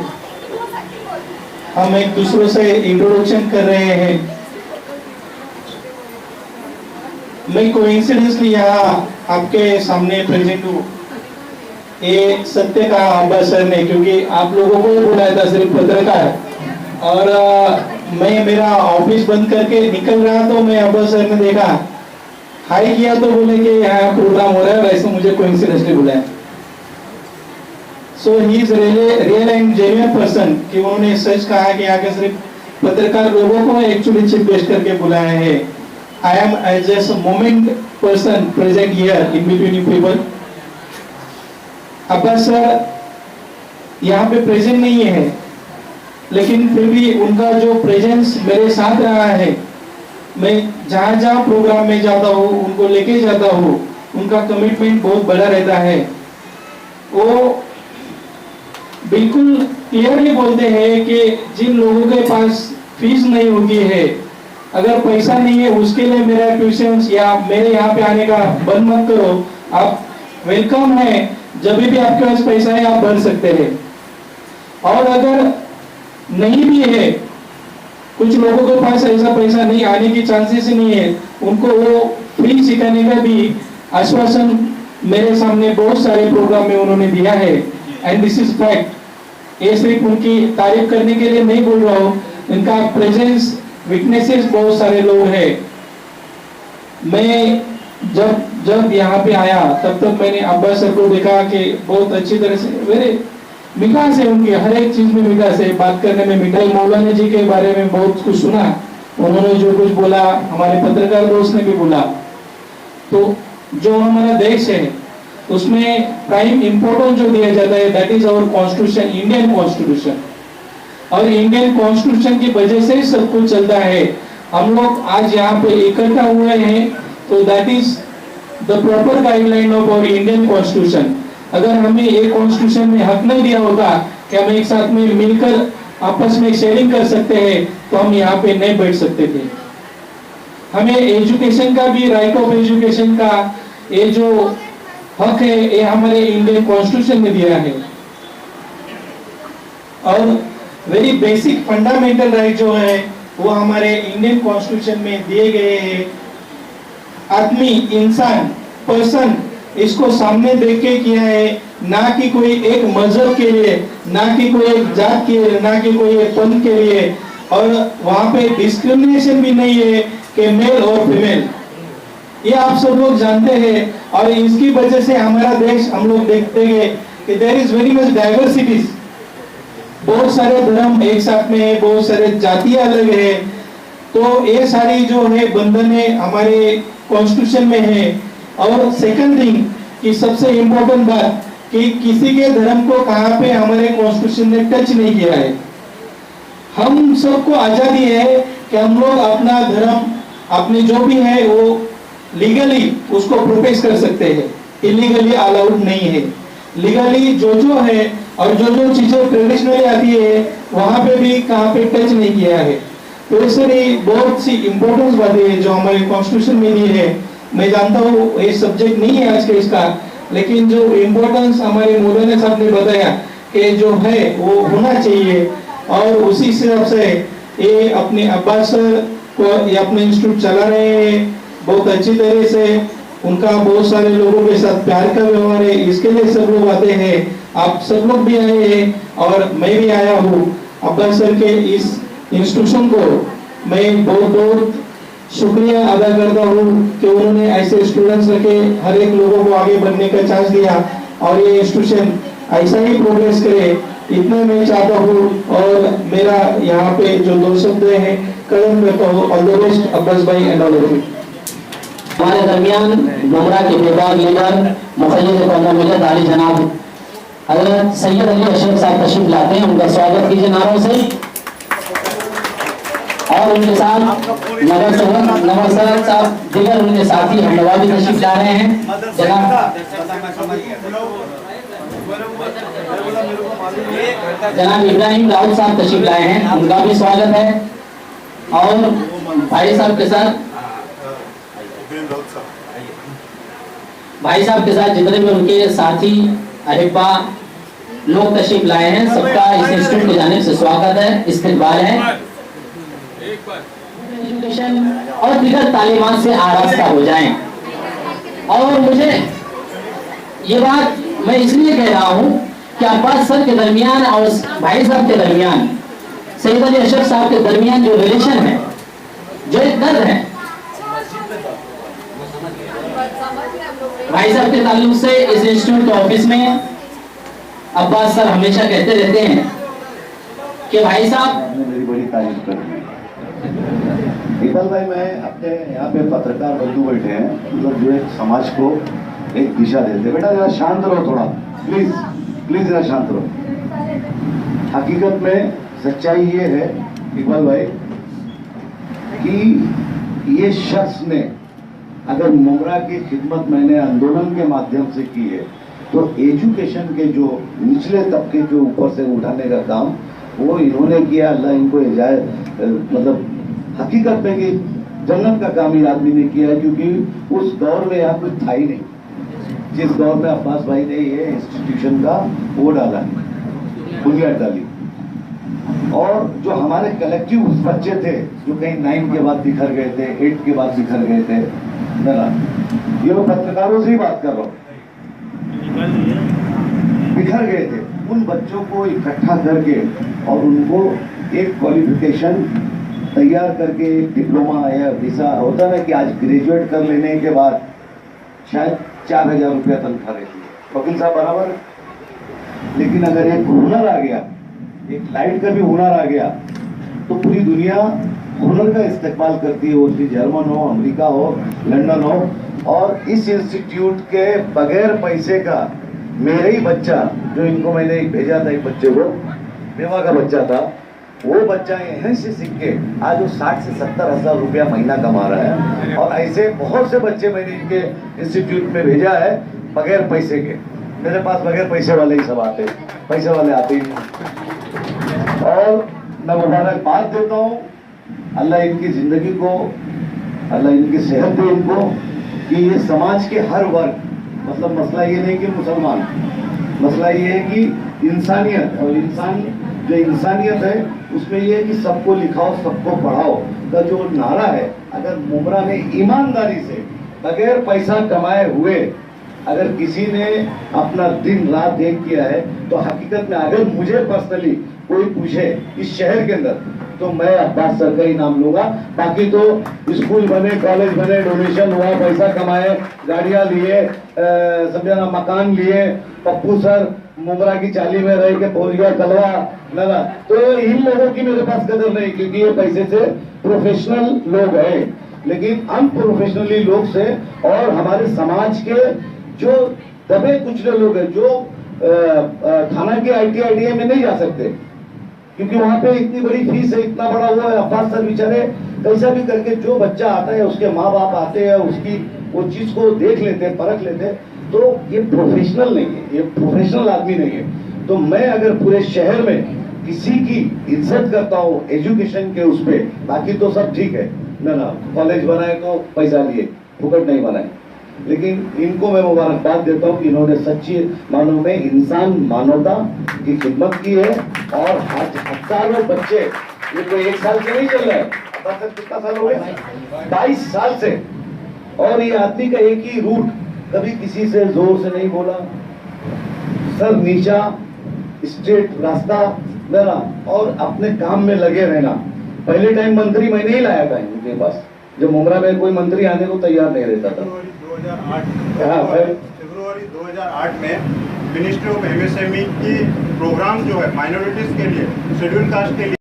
हम एक दूसरों से इंट्रोडक्शन कर रहे हैं। मैं कोइंसिडेंसली यहाँ आपके सामने प्रेजेंट हूँ। ये सत्य का अब्बास सर ने, क्योंकि आप लोगों को बुलाया था सिर्फ पत्रकार, और मैं मेरा ऑफिस बंद करके निकल रहा तो मैं अब्बास सर ने देखा, हाई किया तो बोले कि यहाँ प्रोग्राम हो रहा है, वैसे मुझे कोइंसिडेंटली बुलाया। So he is real and genuine person कि उन्होंने सच कहा कि यहाँ के सिर्फ पत्रकार लोगों को एक्चुअली चीफ गेस्ट करके बुलाया है। I am as a moment person present here in between you people. Abbas sir यहाँ पे प्रेजेंट नहीं है, लेकिन फिर भी उनका जो प्रेजेंस मेरे साथ रहा है, मैं जहाँ जहाँ प्रोग्राम में जाता हूँ उनको लेके जाता हूँ, उनका कमिटमेंट बहुत बड़ा रहता है। वो बिल्कुल क्लियरली बोलते हैं कि जिन लोगों के पास फीस नहीं होती है, अगर पैसा नहीं है, उसके लिए मेरा ट्यूशन या मेरे यहाँ पे आने का बंद मत करो, आप वेलकम है, जब भी आपके पास पैसा है आप भर सकते हैं। और अगर नहीं भी है, कुछ लोगों के पास ऐसा पैसा नहीं, आने की चांसेस ही नहीं है, उनको वो फ्री सिखाने का भी आश्वासन मेरे सामने बहुत सारे प्रोग्राम में उन्होंने दिया है। And this is fact. ये सिर्फ उनकी तारीफ करने के लिए नहीं बोल रहा हूँ, इनका प्रेजेंस विटनेसेस बहुत सारे लोग हैं। मैं जब यहाँ पे आया तब तक मैंने अब्बास सर को देखा कि बहुत अच्छी तरह से, मेरे विकास है उनके, हर एक चीज में विकास है, बात करने में मिठाई। मौलाना जी के बारे में बहुत कुछ सुना, उन्होंने जो कुछ बोला, हमारे पत्रकार दोस्त ने भी बोला। तो जो हमारा देश है उसमें प्राइम इम्पोर्टेंस जो दिया जाता है, that is our constitution, Indian constitution. और इंडियन कॉन्स्टिट्यूशन की वजह से सब कुछ चलता है। हम लोग आज यहाँ पे इकट्ठा हुए हैं, तो that is the proper guideline of our Indian constitution. अगर हमें एक कॉन्स्टिट्यूशन में हक नहीं दिया होता कि हम एक साथ में मिलकर आपस में शेयरिंग कर सकते हैं, तो हम यहाँ पे नहीं बैठ सकते थे। हमें एजुकेशन का भी, राइट ऑफ एजुकेशन का ये जो हक है, ये हमारे इंडियन कॉन्स्टिट्यूशन ने दिया है। और वेरी बेसिक फंडामेंटल राइट जो है वो हमारे इंडियन कॉन्स्टिट्यूशन में दिए गए हैं। आदमी, इंसान, पर्सन, इसको सामने देख के किया है, ना कि कोई एक मजहब के लिए, ना कि कोई एक जात के लिए, ना कि कोई एक पंथ के लिए। और वहां पे डिस्क्रिमिनेशन भी नहीं है कि मेल और फीमेल, ये आप सब लोग जानते हैं। और इसकी वजह से हमारा देश, हम लोग देखते हैं कि there is very much diversities, बहुत सारे धर्म एक साथ में है, बहुत सारे जातियां अलग है। तो ये सारी जो है बंधने हमारे कॉन्स्टिट्यूशन में है। और सेकंड थिंग कि सबसे इम्पोर्टेंट बात कि किसी के धर्म को कहाँ पे हमारे कॉन्स्टिट्यूशन ने टच नहीं किया है। हम सबको आजादी है कि हम लोग अपना धर्म, अपने जो भी है वो लीगली उसको प्रोफेस कर सकते हैं, इलीगली अलाउड नहीं है। लीगली जो है और जो चीजें ट्रेडिशनली आती है वहां पे भी कहाँ पे टच नहीं किया है। तो इसलिए बहुत सी इम्पोर्टेंस बातें हैं जो हमारे कॉन्स्टिट्यूशन में दी है। मैं जानता हूँ ये सब्जेक्ट नहीं है आज के इसका, लेकिन जो इम्पोर्टेंस हमारे मौलाना साहब ने बताया कि जो है वो होना चाहिए। और उसी हिसाब से ये अपने अब्बास सर को ये अपने इंस्टीट्यूट चला रहे हैं बहुत अच्छी तरह से। उनका बहुत सारे लोगों के साथ प्यार का व्यवहार है, इसके लिए सब लोग आते हैं। आप सब लोग भी आए हैं और मैं भी आया हूँ। अब्बास सर के इस इंस्टीट्यूशन को मैं बहुत बहुत शुक्रिया अदा करता हूँ कि उन्होंने ऐसे स्टूडेंट्स रखे, हर एक लोगों को आगे बढ़ने का चांस दिया और ये इंस्टीट्यूशन ऐसा ही प्रोग्रेस करे, इतना मैं चाहता हूँ। और मेरा यहाँ पे जो दो शब्द हैं कदम करता हूँ। ऑल द बेस्ट अब्बास भाई एंड ऑल ऑफ यू। हमारे दरमियान गुमरा के विभाग लीडर मुखर्रिज मुजद आली जनाब हजरत सैयद अली अशरफ साहब तशरीफ लाते हैं, उनका स्वागत कीजिए नारों से। और उनके साथ नवर सैयद साहब, दिगर उनके साथी हम नवाबी तशरीफ ला रहे हैं। जनाब जनाब इब्राहिम राउत साहब तशरीफ लाए हैं, उनका भी स्वागत है। और भाई साहब के साथ जितने भी उनके साथी अहिब्बा लोग तशरीफ लाए हैं, सबका इस इंस्टीट्यूट की जानिब से स्वागत है, इस्तकबाल है। एजुकेशन और दीगर तालीमात से आरास्ता हो जाएं। और मुझे ये बात मैं इसलिए कह रहा हूँ कि अब्बास सर के दरमियान और भाई साहब के दरमियान, सैयद अली अशरफ साहब के दरमियान जो रिलेशन है, जो एक दर्द है, भाई साहब के ताल्लुक से इस इंस्टीट्यूट के ऑफिस में अब्बास सर हमेशा कहते रहते हैं कि भाई साहब मेरी बड़ी तारीफ कर दी। इकबाल भाई, मैं अपने यहाँ पे पत्रकार बंधु बैठे हैं, मतलब जो एक समाज को एक दिशा देते। बेटा जरा शांत रहो थोड़ा, प्लीज प्लीज जरा शांत रहो। हकीकत में सच्चाई ये है इकबाल भाई कि ये शख्स ने अगर मुमरा की खिदमत मैंने आंदोलन के माध्यम से की है, तो एजुकेशन के जो निचले तबके के ऊपर से उठाने का काम वो इन्होंने किया। अल्लाह इनको मतलब हकीकत में कि जन्नत का काम ये आदमी ने किया है, क्योंकि उस दौर में यहाँ कुछ था ही नहीं जिस दौर में अब्बास भाई ने ये इंस्टीट्यूशन का वो डाला, बुनियाद डाली। और जो हमारे कलेक्टिव बच्चे थे जो कहीं 9 के बाद बिखर गए थे, 8 के बाद बिखर गए थे, ना ये मैं पत्रकारों से ही बात कर रहा हूँ, बिखर गए थे, उन बच्चों को इकट्ठा करके और उनको एक क्वालिफिकेशन तैयार करके, डिप्लोमा या वीसा होता ना कि आज ग्रेजुएट कर लेने के बाद शायद 4000 रुपया तनख्वाह रहती है, वकील साहब बराबर। लेकिन अगर एक हुनर आ गया, एक लाइट का भी हुनर आ गया, तो पूरी दुनिया हुनर का इस्तेमाल करती है, वो जर्मन हो, अमेरिका हो, लंदन हो। और इस इंस्टीट्यूट के बगैर पैसे का मेरा ही बच्चा, जो इनको मैंने भेजा था, एक बच्चे को, मेवा का बच्चा था, वो बच्चा यहीं से सीख के आज वो 60 से 70 हजार रुपया महीना कमा रहा है। और ऐसे बहुत से बच्चे मैंने इनके इंस्टीट्यूट में भेजा है बगैर पैसे के। मेरे पास बगैर पैसे वाले ही सब आते, पैसे वाले आते ही नहीं। और मैं मुबारकबाद देता हूँ, अल्लाह इनकी जिंदगी को, अल्लाह इनकी सेहत दे इनको, कि ये समाज के हर वर्ग, मतलब मसला ये नहीं कि मुसलमान, मसला ये है कि इंसानियत, और इंसान जो इंसानियत है उसमें ये है कि सबको लिखाओ सबको पढ़ाओ का जो नारा है, अगर मुमरा में ईमानदारी से बगैर पैसा कमाए हुए अगर किसी ने अपना दिन रात एक किया है, तो हकीकत में अगर मुझे पर्सनली कोई पूछे इस शहर के अंदर, तो मैं अब्बास सर का ही नाम लूंगा। बाकी तो स्कूल बने, कॉलेज बने, डोनेशन हुआ, पैसा कमाए, गाड़ियां लिए, समझा ना, मकान लिए, पप्पू सर मुमरा की चाली में रह के पहुंच गया कलवा, ना, तो इन लोगों की मेरे पास कदर नहीं, क्योंकि ये पैसे से प्रोफेशनल लोग हैं। लेकिन अनप्रोफेशनली लोग से और हमारे समाज के जो दबे कुचले लोग हैं, जो थाना के ITI में नहीं जा सकते, क्योंकि वहां पे इतनी बड़ी फीस है, इतना बड़ा वो है। अब्बास सर बेचारे कैसा भी करके जो बच्चा आता है, उसके माँ बाप आते हैं, उसकी वो चीज को देख लेते हैं, परख लेते हैं। तो ये प्रोफेशनल नहीं है, ये प्रोफेशनल आदमी नहीं है। तो मैं अगर पूरे शहर में किसी की इज्जत करता हूँ एजुकेशन के उस पे, बाकी तो सब ठीक है ना, कॉलेज बनाए तो पैसा लिए, फुकट नहीं बनाए। लेकिन इनको मैं मुबारकबाद देता हूँ कि इन्होंने सच्ची मानव में इंसान मानवता की खिदमत की है। और हजारों बच्चे, ये कोई 1 साल से नहीं चल रहा है, कितना साल हो गए, 22 साल से। और ये आदमी का एक ही रूट, कभी किसी से जोर से नहीं बोला, सर नीचा, स्ट्रेट रास्ता मेरा, और अपने काम में लगे रहना। पहले टाइम मंत्री मैंने ही लाया था इनके पास, जब मुमरा में कोई मंत्री आने को तैयार नहीं रहता था। फरवरी 2008 में मिनिस्ट्री ऑफ MSME की प्रोग्राम जो है माइनॉरिटीज के लिए, शेड्यूल कास्ट के लिए